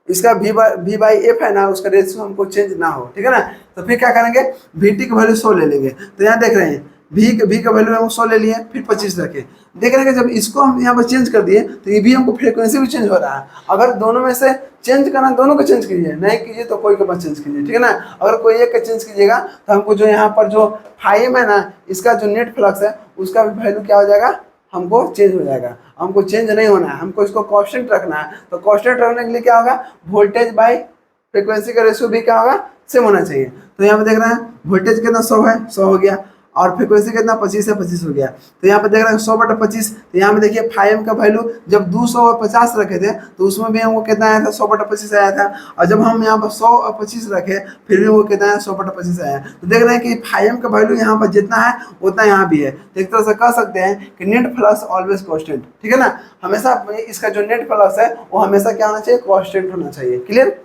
इसका V बाई एफ है ना उसका रेशियो हमको चेंज ना हो, ठीक है ना। तो फिर क्या करेंगे, VT की वैल्यू 100 ले लेंगे, तो यहाँ देख रहे हैं V का वैल्यू हम 100 ले लिए, फिर 25 रखे, देख रहे हैं कि जब इसको हम यहाँ पर चेंज कर दिए तो ये भी हमको फ्रीक्वेंसी भी चेंज हो रहा है। अगर दोनों में से चेंज करना, दोनों को चेंज कीजिए, नहीं कीजिए तो कोई के पास चेंज कीजिए, ठीक है ना। अगर कोई एक का चेंज कीजिएगा तो हमको जो यहाँ पर जो फाइव है ना इसका जो नेट फ्लक्स है उसका भी वैल्यू क्या हो जाएगा, हमको चेंज हो जाएगा। हमको चेंज नहीं होना है, हमको इसको कांस्टेंट रखना है। तो कांस्टेंट रखने के लिए क्या होगा, वोल्टेज बाई फ्रीक्वेंसी का रेशियो भी क्या होगा, सेम होना चाहिए। तो यहाँ पे देख रहे हैं वोल्टेज कितना 100 है, 100 हो गया, और फ्रीक्वेंसी कितना 25 है, 25 हो गया। तो यहाँ पे देख रहे हैं 100 बटा 25, तो यहाँ पे देखिए फाइव का वैल्यू जब 200 और 50 रखे थे तो उसमें भी हमको कितना आया था, 100 बटा 25 आया था, और जब हम यहाँ पर 100 और 25 रखे फिर भी वो कितना है, 100 बटा 25 आया। तो देख रहे हैं कि फाइव का वैल्यू यहाँ पर जितना है उतना यहाँ भी है। तो एक तरह से कह सकते हैं कि नेट फ्लक्स ऑलवेज कॉन्स्टेंट, ठीक है ना। हमेशा इसका जो नेट फ्लक्स है वो हमेशा क्या होना चाहिए, कॉन्स्टेंट होना चाहिए, क्लियर।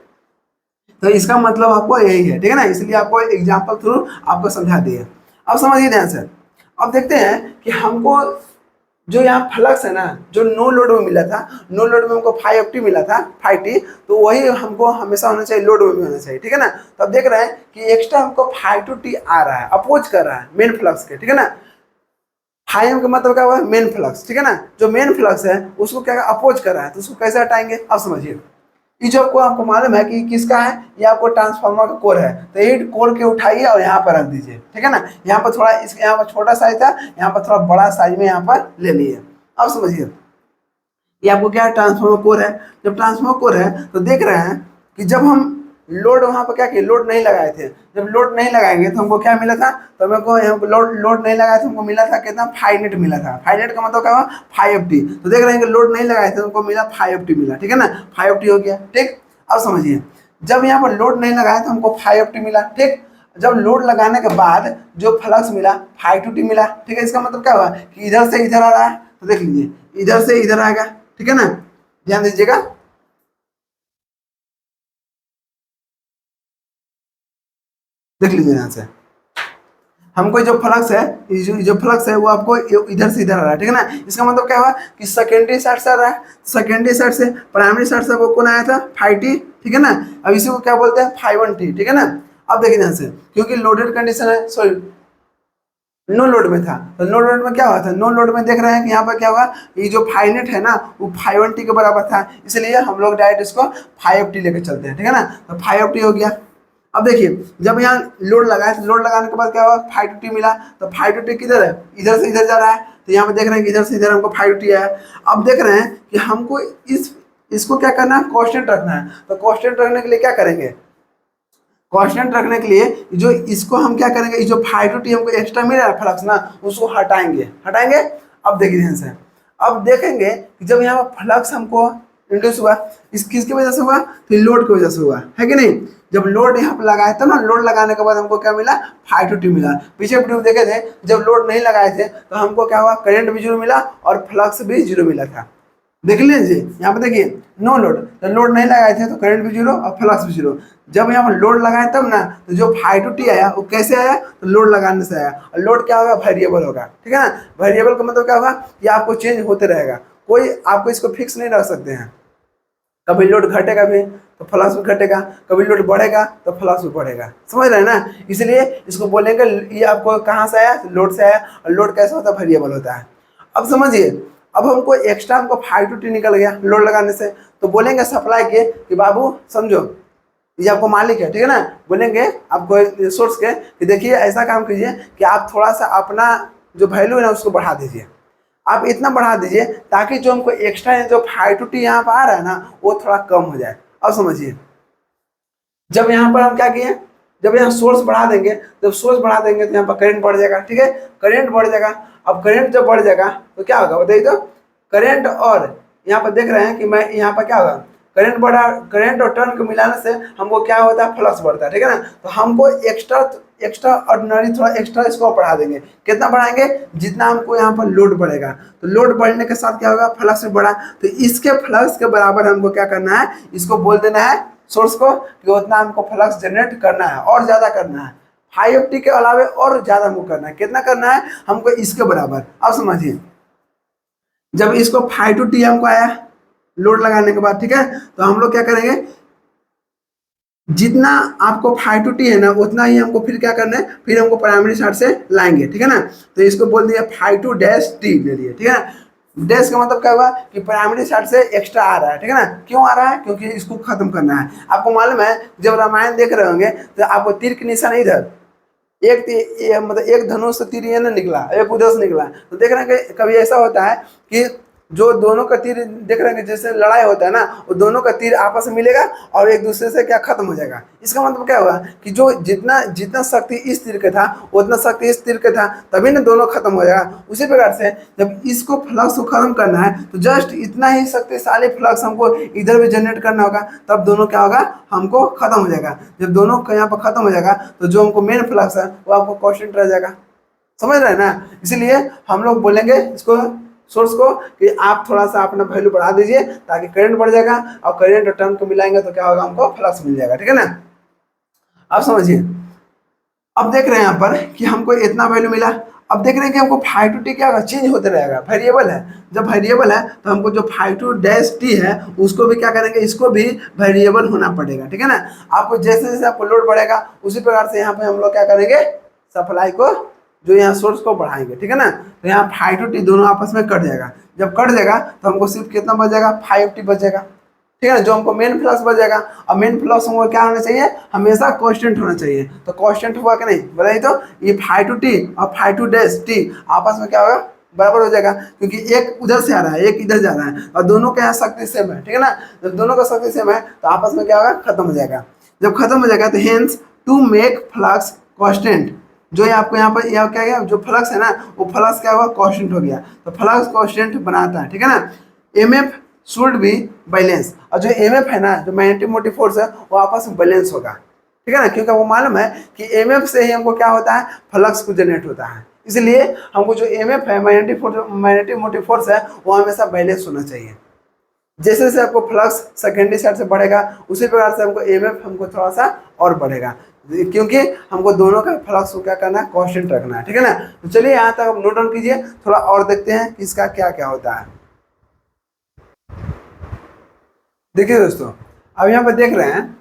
तो इसका मतलब आपको यही है, ठीक है ना, इसलिए आपको एग्जाम्पल थ्रू आपको समझा दिए। अब समझिए ध्यान से, अब देखते हैं कि हमको जो यहाँ फ्लक्स है ना जो नो लोड में मिला था, नो लोड में हमको 5T मिला था, 5T, तो वही हमको हमेशा होना चाहिए लोड में भी होना चाहिए, ठीक है ना। तो अब देख रहे हैं कि एक्स्ट्रा हमको 5T आ रहा है, अपोज कर रहा है मेन फ्लक्स के, ठीक है ना। 5M का मतलब क्या हुआ, मेन फ्लक्स, ठीक है ना। जो मेन फ्लक्स है उसको क्या अपोज कर रहा है, तो उसको कैसे हटाएंगे। अब समझिए, ये जो आपको मालूम है कि किसका है, ये आपको ट्रांसफार्मर का कोर है, तो ये कोर के उठाइए और यहाँ पर रख दीजिए, ठीक है ना। यहाँ पर थोड़ा इसके यहाँ पर छोटा साइज था, यहाँ पर थोड़ा बड़ा साइज में यहाँ पर ले लिए। अब समझिए ये आपको क्या है, ट्रांसफार्मर कोर है। जब ट्रांसफार्मर कोर है तो देख रहे हैं कि जब हम लोड वहाँ पर क्या किए, लोड नहीं लगाए थे, जब लोड नहीं लगाएंगे तो हमको क्या मिला था, तो मेरे को यहाँ पर लोड नहीं लगाया था, हमको मिला था कितना, 5 नेट मिला था। 5 नेट का मतलब क्या हुआ, 5T। तो देख रहे हैं कि लोड नहीं लगाए थे, हमको मिला 5T मिला, ठीक है ना, 5T हो गया, ठीक। अब समझिए जब यहाँ पर लोड नहीं लगाया तो हमको 5T मिला, ठीक। जब लोड लगाने के बाद जो फ्लक्स मिला 5T मिला, ठीक है। इसका मतलब क्या हुआ कि इधर से इधर आ रहा है, तो देख लीजिए इधर से इधर आएगा, ठीक है ना, ध्यान दीजिएगा। देख लीजिए यहाँ से हमको जो फ्लक्स है, जो फ्लक्स है वो आपको इधर से इधर आ रहा है, ठीक है ना। इसका मतलब क्या हुआ कि सेकेंडरी साइड से आ रहा है, सेकेंडरी साइड से प्राइमरी साइड से वो कौन आया था, फाइव टी, ठीक है ना। अब इसी को क्या बोलते हैं, फाइव वन टी, ठीक है ना। अब देखिए यहाँ से क्योंकि लोडेड कंडीशन है, सॉरी नो लोड में था, तो नो लोड में क्या हुआ था, नो लोड में देख रहे हैं कि यहाँ पर क्या हुआ, ये जो फाइव नेट है ना वो फाइव वन टी के बराबर था, इसलिए हम लोग डायरेक्ट इसको फाइव टी लेकर चलते हैं, ठीक है ना। तो फाइव टी हो गया। अब देखिए जब यहाँ लोड लगाए तो लोड लगाने के बाद क्या हुआ, फाइव टू टी मिला, तो फाइव टू टी किधर है, इधर से इधर जा रहा है, तो यहाँ पे देख रहे हैं कि इधर से इधर हमको फाइव टी आया। अब देख रहे हैं कि हमको इसको क्या करना है, कांस्टेंट रखना है। तो कांस्टेंट रखने के लिए क्या करेंगे, कांस्टेंट रखने के लिए जो इसको हम क्या करेंगे, जो फाइव टू टी हमको एक्स्ट्रा मिल रहा है फ्लक्स ना, उसको हटाएंगे। अब देखिए ध्यान से, अब देखेंगे कि जब यहाँ पर फ्लक्स हमको इंड्यूस हुआ, इस किसकी वजह से हुआ, तो लोड की वजह से हुआ है कि नहीं। जब लोड यहाँ पे लगाए थे ना, लोड लगाने के बाद हमको क्या मिला, फाइव टू टी मिला। पीछे वीडियो देखे थे जब लोड नहीं लगाए थे तो हमको क्या हुआ, करंट भी जीरो मिला और फ्लक्स भी जीरो मिला था। देख लीजिए यहाँ पे देखिए, नो लोड, तो लोड नहीं लगाए थे तो करंट भी जीरो और फ्लक्स भी जीरो। जब यहाँ पर लोड लगाए तब ना, तो जो फाइव टू टी आया वो कैसे आया, तो लोड लगाने से आया। और लोड क्या होगा, वेरिएबल होगा, ठीक है ना। वेरिएबल का मतलब क्या होगा, ये आपको चेंज होते रहेगा, कोई आपको इसको फिक्स नहीं रख सकते हैं। कभी लोड घटेगा भी तो फ्लक्स भी घटेगा, कभी लोड बढ़ेगा तो फ्लक्स भी बढ़ेगा, समझ रहे हैं ना। इसलिए इसको बोलेंगे ये आपको कहाँ से आया, लोड से आया, और लोड कैसे होता है, वेरिएबल होता है। अब समझिए, अब हमको एक्स्ट्रा हमको फाइव टू टी निकल गया लोड लगाने से, तो बोलेंगे सप्लाई के कि बाबू समझो ये आपको मालिक है, ठीक है ना। बोलेंगे आपको सोर्स के कि देखिए ऐसा काम कीजिए कि आप थोड़ा सा अपना जो वैल्यू है ना उसको बढ़ा दीजिए, आप इतना बढ़ा दीजिए ताकि जो हमको एक्स्ट्रा जो फाइव टू टी यहाँ पर आ रहा है ना वो थोड़ा कम हो जाए। अब समझिए, जब यहाँ पर हम क्या किए, जब यहाँ सोर्स बढ़ा देंगे, जब सोर्स बढ़ा देंगे तो यहाँ पर करंट बढ़ जाएगा, ठीक है, करंट बढ़ जाएगा। अब करंट जब बढ़ जाएगा तो क्या होगा बताइए, तो करंट और यहाँ पर देख रहे हैं कि मैं यहाँ पर क्या होगा, करंट बढ़ा, करंट और टर्न को मिलाने से हमको क्या होता है, फ्लक्स बढ़ता है, ठीक है ना। तो हमको एक्स्ट्रा ऑर्डिनरी थोड़ा एक्स्ट्रा इसको बढ़ा देंगे, कितना बढ़ाएंगे, जितना हमको यहाँ पर लोड बढ़ेगा, तो लोड बढ़ने के साथ क्या होगा, फ्लक्स भी बढ़ा, तो इसके फ्लक्स के बराबर हमको क्या करना है, इसको बोल देना है सोर्स को कि उतना हमको फ्लक्स जनरेट करना है और ज़्यादा करना है, फाइव टी के अलावे और ज़्यादा हमको करना है। कितना करना है हमको, इसके बराबर। अब समझिए, जब इसको फाइव टू टी हमको आया लोड लगाने के बाद, ठीक है, तो हम लोग क्या करेंगे, जितना आपको फाइव टू टी है ना उतना ही हमको फिर क्या करना है, फिर हमको प्राइमरी साइड से लाएंगे, ठीक है ना। तो इसको बोल दिया फाइव टू डैश टी ले लिए, ठीक है। डैश का मतलब क्या हुआ कि प्राइमरी साइड से एक्स्ट्रा आ रहा है, ठीक है ना। क्यों आ रहा है, क्योंकि इसको खत्म करना है। आपको मालूम है जब रामायण देख रहे होंगे तो आपको तीर के निशान इधर, मतलब एक धनुष से तीर ये ना निकला, एक उधर से निकला, तो देख रहे हैं कि कभी ऐसा होता है कि जो दोनों का तीर देख रहे हैं जैसे लड़ाई होता है ना, वो दोनों का तीर आपस में मिलेगा और एक दूसरे से क्या खत्म हो जाएगा। इसका मतलब क्या हुआ कि जो जितना जितना शक्ति इस तीर का था उतना शक्ति इस तीर का था, तभी ना दोनों खत्म हो जाएगा। उसी प्रकार से जब इसको फ्लक्स को खत्म करना है तो जस्ट इतना ही शक्तिशाली फ्लक्स हमको इधर भी जनरेट करना होगा, तब दोनों क्या होगा, हमको खत्म हो जाएगा। जब दोनों का यहाँ पर खत्म हो जाएगा तो जो हमको मेन फ्लक्स है वो आपको कांस्टेंट रह जाएगा, समझ रहे हैं ना। इसीलिए हम लोग बोलेंगे इसको सोर्स को कि आप थोड़ा सा अपना वैल्यू बढ़ा दीजिए ताकि करंट बढ़ जाएगा, और करंट और टर्न को मिलाएंगे तो क्या होगा, हमको फ्लक्स मिल जाएगा, ठीक है ना। अब समझिए, अब देख रहे हैं यहाँ पर कि हमको इतना वैल्यू मिला। अब देख रहे हैं कि हमको फाइव टू टी क्या होगा, चेंज होते रहेगा, वेरिएबल है। जब वेरिएबल है तो हमको जो फाइव टू डैश टी है उसको भी क्या करेंगे, इसको भी वेरिएबल होना पड़ेगा, ठीक है ना। आपको जैसे जैसे आपको लोड बढ़ेगा उसी प्रकार से यहाँ पे हम लोग क्या करेंगे, सप्लाई को जो यहाँ सोर्स को बढ़ाएंगे, ठीक है ना। तो यहाँ फाइव टू टी दोनों आपस में कट जाएगा। जब कट जाएगा तो हमको सिर्फ कितना बच जाएगा, फाइव टी बचेगा, ठीक है ना। जो हमको मेन फ्लक्स बच जाएगा, और मेन फ्लक्स हमको क्या होना चाहिए, हमेशा कांस्टेंट होना चाहिए। तो कांस्टेंट हुआ कि नहीं बताइए, तो ये फाइव टू टी और फाइव टू डैश टी आपस में क्या होगा, बराबर हो जाएगा, क्योंकि एक उधर से आ रहा है एक इधर जा रहा है और दोनों का यहाँ शक्ति सेम है, ठीक है ना। जब दोनों का शक्ति सेम है तो आपस में क्या होगा, खत्म हो जाएगा। जब खत्म हो जाएगा तो hence to make flux constant, जो ये आपको यहाँ पर यह क्या गया, जो फ्लक्स है ना वो फ्लक्स क्या हुआ, कांस्टेंट हो गया। तो फ्लक्स कांस्टेंट बनाता है, ठीक है ना। M F should be balance, और जो एम एफ है ना, जो मैग्नेटिक मोटिव फोर्स है वो आपस में बैलेंस होगा, ठीक है ना। क्योंकि वो मालूम है कि एम एफ से ही हमको क्या होता है, फ्लक्स को जनरेट होता है। इसलिए हमको जो एम एफ है, मैग्नेटिक मोटिव फोर्स है, वो हमेशा बैलेंस होना चाहिए, जैसे जैसे आपको फ्लक्स सेकेंडरी साइड से बढ़ेगा उसी प्रकार से हमको ईएमएफ हमको थोड़ा सा और बढ़ेगा, क्योंकि हमको दोनों का फ्लक्स को क्या करना है, कांस्टेंट रखना है, ठीक है ना। तो चलिए यहाँ तक आप नोट डाउन कीजिए, थोड़ा और देखते हैं कि इसका क्या क्या होता है। देखिए दोस्तों, अब यहाँ पर देख रहे हैं,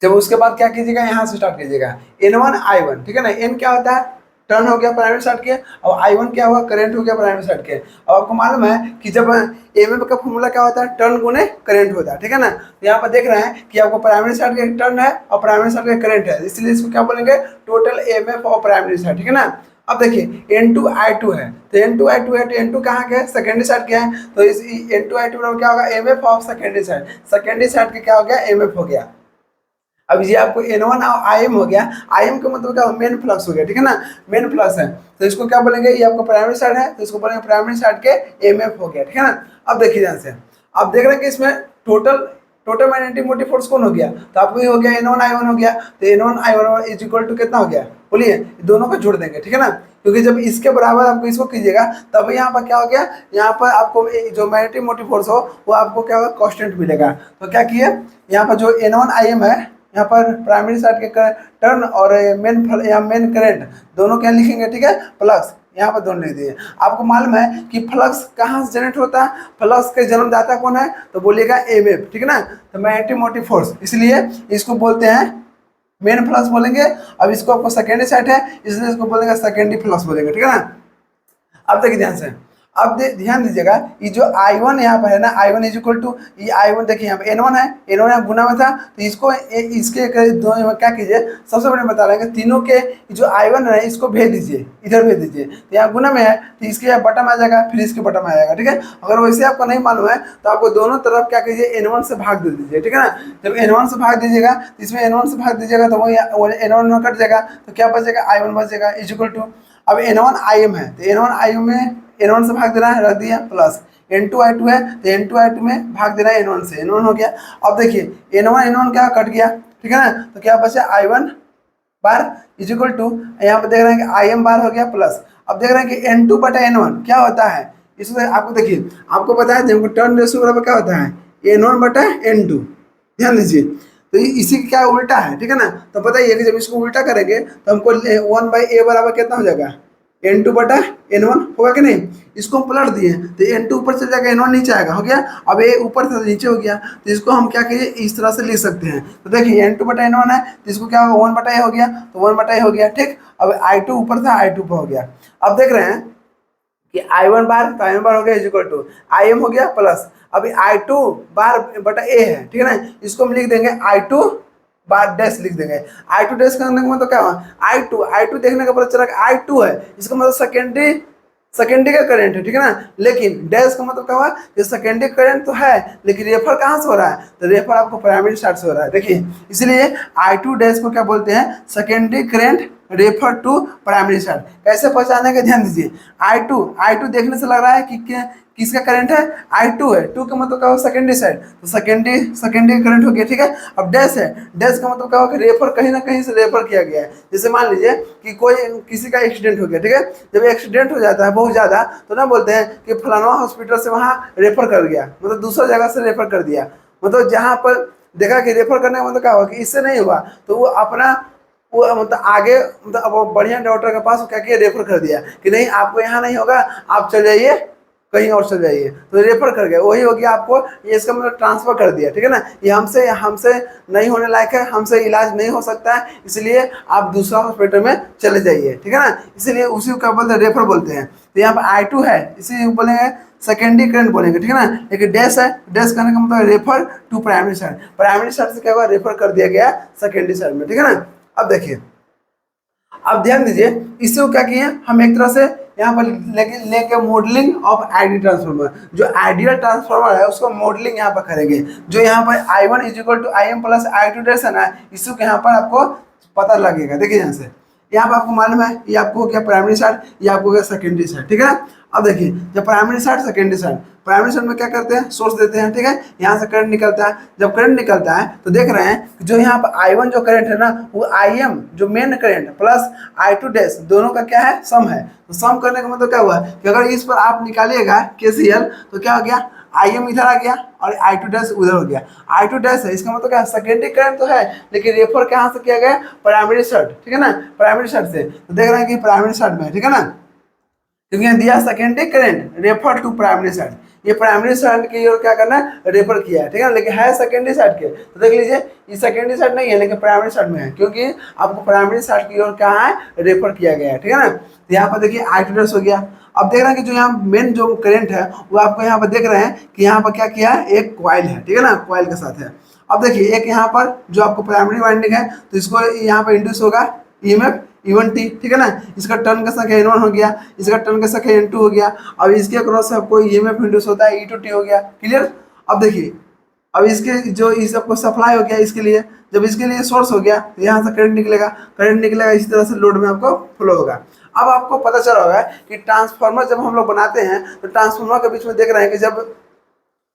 जब उसके बाद क्या कीजिएगा, यहाँ से स्टार्ट कीजिएगा N1 I1, ठीक है ना। N क्या होता है, टर्न हो गया प्राइमरी साइड के, और I1 क्या हुआ, करंट हो गया प्राइमरी साइड के। और आपको मालूम है कि जब एमएफ का फॉर्मूला क्या होता है, टर्न गुने करंट होता है, ठीक है ना। तो यहाँ पर देख रहे हैं कि आपको प्राइमरी साइड का टर्न है और प्राइमरी साइड का करंट है, इसलिए इसको क्या बोलेंगे, total MF of primary side, ठीक है ना। अब देखिए N2 I2 है, तो N2 I2 है, तो N2 कहाँ के है, सेकेंडरी साइड के है, तो इस N2 I2 बराबर क्या होगा, MF of secondary side, secondary side का क्या हो गया, एमएफ हो गया। अब ये आपको N1 और IM हो गया, IM का मतलब क्या, मेन फ्लक्स हो गया, ठीक है ना, मेन फ्लक्स है, तो इसको क्या बोलेंगे, ये आपको प्राइमरी साइड है तो इसको बोलेंगे प्राइमरी साइड के एमएफ हो गया, ठीक है ना। अब देखिए ध्यान से, आप देख रहे हैं कि इसमें टोटल मैग्नेटिक मोटिव फोर्स कौन हो गया, तो आपको ये हो गया N1 I1 हो गया, तो N1 I1 is equal to कितना हो गया, बोलिए, दोनों को जोड़ देंगे, ठीक है ना, क्योंकि जब इसके बराबर आपको इसको कीजिएगा तब यहाँ पर क्या हो गया, यहाँ पर आपको जो मैग्नेटिक मोटिव फोर्स हो वो आपको क्या होगा, कांस्टेंट मिलेगा। तो क्या किए, यहाँ पर जो N1 IM है, यहाँ पर प्राइमरी साइड के टर्न और मेन करंट दोनों क्या लिखेंगे, ठीक है, फ्लक्स यहाँ पर दोनों लिख दिए। आपको मालूम है कि फ्लक्स कहाँ से जनरेट होता है, फ्लक्स के जन्मदाता कौन है, तो बोलिएगा एमएफ, ठीक है ना, तो मैग्नेटिक मोटिव फोर्स, इसलिए इसको बोलते हैं मेन फ्लक्स बोलेंगे। अब इसको आपको सेकेंडरी साइड है इसलिए इसको बोलेंगे सेकेंडरी फ्लक्स बोलेंगे, ठीक है ना। अब देखिए ध्यान से, अब ध्यान दीजिएगा, ये जो I1 यहाँ पर है ना, I1 इज इक्वल टू, ये I1 देखिए यहाँ पे N1 है, N1 यहाँ गुना में था, तो इसको इसके दो क्या कीजिए, सबसे बड़े बता रहे हैं कि तीनों के जो I1 है इसको भेज दीजिए, इधर भेज दीजिए, तो यहाँ गुना में है तो इसके यहाँ बटम आ जाएगा, फिर इसके बटम आ जाएगा, ठीक है। अगर वैसे आपको नहीं मालूम है तो आपको दोनों तरफ क्या कीजिए, N1 से भाग दे दीजिए, ठीक है ना। जब N1 से भाग दीजिएगा तो इसमें N1 से भाग दीजिएगा तो वो N1 कट जाएगा, तो क्या बचेगा, I1 बचेगा इज इक्वल टू, अब N1 IM है तो N1 IM में N1 से भाग देना है, रख दिया, प्लस N2 I2 है तो N2 I2 में भाग देना है N1 से, N1 हो गया। अब देखिए N1 N1 क्या कट गया, ठीक है ना, तो क्या बचा, I1 bar is equal to, यहाँ पे देख रहे हैं कि IM बार हो गया प्लस, अब देख रहे हैं कि N2 बटा N1 क्या होता है, इसमें आपको देखिए, आपको पता है जब टर्न रेशियो बराबर क्या होता है, N1 बटा N2, ध्यान दीजिए, तो इसी का क्या उल्टा है, ठीक है ना। तो बताइए कि जब इसको उल्टा करेंगे तो हमको 1/a बराबर कितना हो जाएगा, N2 बटा N1 होगा कि नहीं, इसको हम पलट दिए तो N2 ऊपर चल जाएगा, N1 नीचे आएगा, हो गया। अब ये ऊपर से नीचे हो गया तो इसको हम क्या कहिए, इस तरह से लिख सकते हैं, तो देखिए N2 बटा N1 है तो इसको क्या होगा, 1/a हो गया, तो 1/a हो गया, ठीक। अब I2 ऊपर था, I2 पर हो गया। अब देख रहे हैं कि I1 बार तो I1 बार हो गया इज इक्वल टू IM हो गया प्लस, अभी I2 बार बटा A है, ठीक है ना, इसको हम लिख देंगे I2 बार डैश लिख देंगे। I2 डैश करने का मतलब क्या हुआ, I2 देखने का पता चला कि I2 है, इसका मतलब सेकेंडरी का करंट है, ठीक है ना। लेकिन डैश का मतलब क्या हुआ, ये सेकेंडरी करंट तो है लेकिन रेफर कहाँ से हो रहा है, तो रेफर आपको प्राइमरी साइड से हो रहा है, देखिए, इसलिए I2 डैश को क्या बोलते हैं, secondary current refer to primary side. कैसे पहचाने का ध्यान दीजिए, I2 देखने से लग रहा है कि किसका करंट है, I2 है, 2 का मतलब क्या हो, सेकेंडरी साइड, तो सेकेंडरी करंट हो गया, ठीक है। अब डैश है, डैश का मतलब क्या हो, कि रेफर कहीं ना कहीं से रेफर किया गया है। जैसे मान लीजिए कि किसी का एक्सीडेंट हो गया, ठीक है, जब एक्सीडेंट हो जाता है बहुत ज़्यादा तो ना बोलते हैं कि फलाना हॉस्पिटल से वहाँ रेफर कर गया, मतलब दूसरा जगह से रेफर कर दिया, मतलब जहाँ पर देखा कि रेफर करने का मतलब क्या हुआ कि इससे नहीं हुआ तो वो अपना वो मतलब आगे मतलब अब बढ़िया डॉक्टर के पास क्या किया, रेफर कर दिया कि नहीं आपको यहाँ नहीं होगा, आप चल जाइए कहीं और चल जाइए, तो रेफर कर गया, वही हो गया आपको, ये इसका मतलब ट्रांसफर कर दिया, ठीक है ना। ये हमसे नहीं होने लायक है, हमसे इलाज नहीं हो सकता है, इसलिए आप दूसरा हॉस्पिटल में चले जाइए, ठीक है ना, इसलिए उसी को क्या बोलते हैं, रेफर बोलते हैं। तो यहाँ पर I2 है, इसी बोलेंगे सेकेंडरी करंट बोलेंगे, ठीक है ना। एक डैश है, डैश करने का मतलब refer to primary side, primary side से क्या हुआ, रेफर कर दिया गया सेकेंडरी साइड में, ठीक है ना। अब देखिए, अब ध्यान दीजिए, इससे वो क्या किए हम एक तरह से यहाँ पर लेके मॉडलिंग ऑफ आइडियल ट्रांसफार्मर, जो आइडियल ट्रांसफार्मर है उसको मॉडलिंग यहाँ पर करेंगे। जो यहाँ पर I1 is equal to IM plus I2 dash है ना, इसको यहाँ पर आपको पता लगेगा। देखिए यहाँ से, यहाँ पर आपको मालूम है ये आपको हो गया प्राइमरी साइड, ये आपको हो गया सेकेंडरी साइड, ठीक है ना। अब देखिए, जब primary side secondary side, primary side में क्या करते हैं, सोर्स देते हैं, ठीक है, यहाँ से करंट निकलता है। जब करंट निकलता है तो देख रहे हैं कि जो यहाँ पर I1 जो करंट है ना, वो IM जो main current plus I2 dash दोनों का क्या है, सम है। तो सम करने का मतलब क्या हुआ कि अगर इस पर आप निकालिएगा KCL तो क्या हो गया, IM इधर आ गया और I2 डैश उधर हो गया। I2 डैश है, इसका मतलब क्या है, सेकेंडरी करंट तो है लेकिन रेफर कहाँ से किया गया, प्राइमरी साइड, ठीक है ना, प्राइमरी साइड से। तो देख रहे हैं कि प्राइमरी साइड में, ठीक है ना, क्योंकि यहाँ दिया secondary current refer to primary side, ये प्राइमरी साइड की ओर क्या करना है, रेफर किया है, ठीक है ना, लेकिन है सेकेंडरी साइड के। तो देख लीजिए ये सेकेंडरी साइड नहीं है लेकिन प्राइमरी साइड में है, क्योंकि आपको प्राइमरी साइड की ओर क्या है, रेफर किया गया है, ठीक है ना। तो यहाँ पर देखिए I2 डैश हो गया। अब देख रहे हैं कि जो यहाँ मेन जो करंट है वो आपको यहाँ पर देख रहे हैं कि यहाँ पर क्या किया है, एक कॉइल है, ठीक है ना, कॉइल के साथ है। अब देखिए एक यहाँ पर जो आपको प्राइमरी वाइंडिंग है तो इसको यहाँ पर इंड्यूस होगा EMF E1T, ठीक है ना, इसका टर्न का संख्या N1 हो गया, इसका टर्न का संख्या N2 हो गया। अब इसके अक्रॉस से आपको EMF इंड्यूस होता है E2T हो गया, क्लियर। अब देखिए अब इसके जो इस आपको सप्लाई हो गया, इसके लिए जब इसके लिए सोर्स हो गया तो यहाँ से करंट निकलेगा इसी तरह से लोड में आपको फ्लो होगा। अब आपको पता चला होगा कि ट्रांसफार्मर जब हम लोग बनाते हैं तो ट्रांसफार्मर के बीच में देख रहे हैं कि जब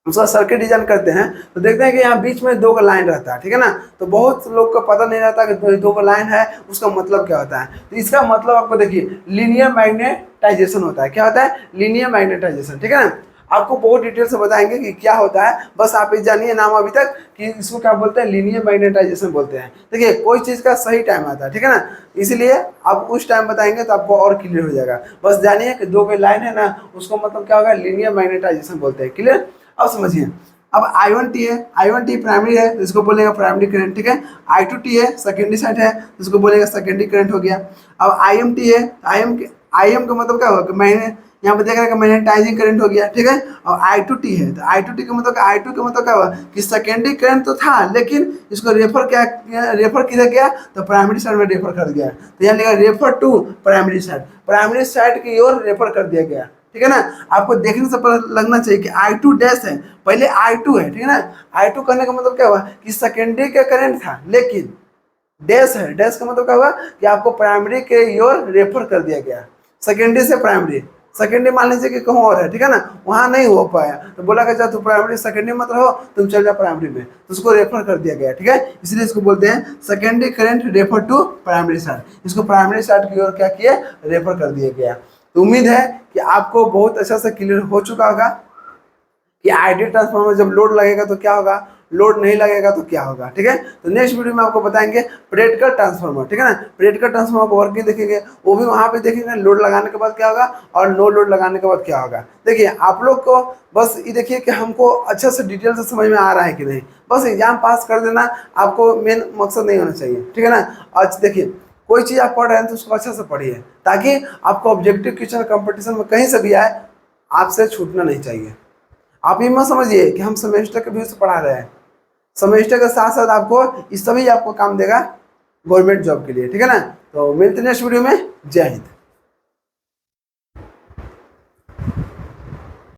उसका सर्किट डिजाइन करते हैं तो देखते हैं कि यहाँ बीच में दो का लाइन रहता है, ठीक है ना। तो बहुत लोग को पता नहीं रहता कि दो का लाइन है उसका मतलब क्या होता है। तो इसका मतलब आपको देखिए लीनियर मैग्नेटाइजेशन होता है। क्या होता है, लीनियर मैग्नेटाइजेशन, ठीक है ना। आपको बहुत डिटेल से बताएंगे कि क्या होता है, बस आप ये जानिए नाम अभी तक कि इसको क्या बोलते हैं, लीनियर मैग्नेटाइजेशन बोलते हैं। देखिए कोई चीज़ का सही टाइम आता है, ठीक है ना, इसलिए आप उस टाइम बताएंगे तो आपको और क्लियर हो जाएगा। बस जानिए कि दो के लाइन है ना उसको मतलब क्या होगा, लीनियर मैग्नेटाइजेशन बोलते हैं, क्लियर। अब समझिए, अब I1T है, I1T प्राइमरी है तो इसको बोलेगा प्राइमरी करंट, ठीक है। I2T है सेकेंडरी साइड है तो इसको बोलेगा सेकेंडरी करंट हो गया। अब IMT है, IM का मतलब क्या होगा, मैंने यहाँ पे देख रहे हैं कि मैग्नेटाइजिंग करंट हो गया, ठीक है। और I2T है तो I2T का मतलब I2 का मतलब क्या हुआ कि सेकेंडरी करंट तो था लेकिन इसको रेफर किधर गया, तो प्राइमरी साइड में रेफर कर दिया। तो यहाँ लिखा रेफर टू प्राइमरी साइड की ओर रेफर कर दिया गया, ठीक है ना। आपको देखने से पता लगना चाहिए कि I2 डैश है, पहले I2 है, ठीक है ना। I2 करने का मतलब क्या हुआ कि सेकेंडरी का करंट था लेकिन डैश है, डैश का मतलब क्या हुआ कि आपको प्राइमरी के ओर रेफर कर दिया गया, सेकेंडरी से प्राइमरी। सेकेंडरी मान लीजिए कि कहीं और है, ठीक है ना, वहाँ नहीं हो पाया तो बोला कि तू प्राइमरी सेकेंडरी मत रहो, तुम चल जाओ प्राइमरी में, तो उसको रेफर कर दिया गया, ठीक है। इसलिए इसको बोलते हैं secondary current refer to primary side. इसको प्राइमरी साइड की ओर क्या किया, रेफर कर दिया गया। तो उम्मीद है कि आपको बहुत अच्छा से क्लियर हो चुका होगा कि आइडियल ट्रांसफार्मर जब लोड लगेगा तो क्या होगा, लोड नहीं लगेगा तो क्या होगा, ठीक है। तो नेक्स्ट वीडियो में आपको बताएंगे प्रैक्टिकल ट्रांसफार्मर, ठीक है ना। प्रैक्टिकल ट्रांसफार्मर को वर्किंग देखेंगे, वो भी वहाँ पे देखेंगे लोड लगाने के बाद क्या होगा और नो लोड लगाने के बाद क्या होगा। देखिए आप लोग को बस ये देखिए कि हमको अच्छा से डिटेल से समझ में आ रहा है कि नहीं, बस एग्जाम पास कर देना आपको मेन मकसद नहीं होना चाहिए, ठीक है ना। आज देखिए कोई चीज़ आप पढ़ रहे हैं तो उसको अच्छा से पढ़िए ताकि आपको ऑब्जेक्टिव क्वेश्चन कंपटीशन में कहीं से भी आए आपसे छूटना नहीं चाहिए। आप ये मत समझिए कि हम सेमेस्टर के व्यू से पढ़ा रहे हैं, सेमेस्टर के साथ साथ आपको इस सभी आपको काम देगा गवर्नमेंट जॉब के लिए, ठीक है ना। तो मिलते हैं नेक्स्ट वीडियो में, जय हिंद।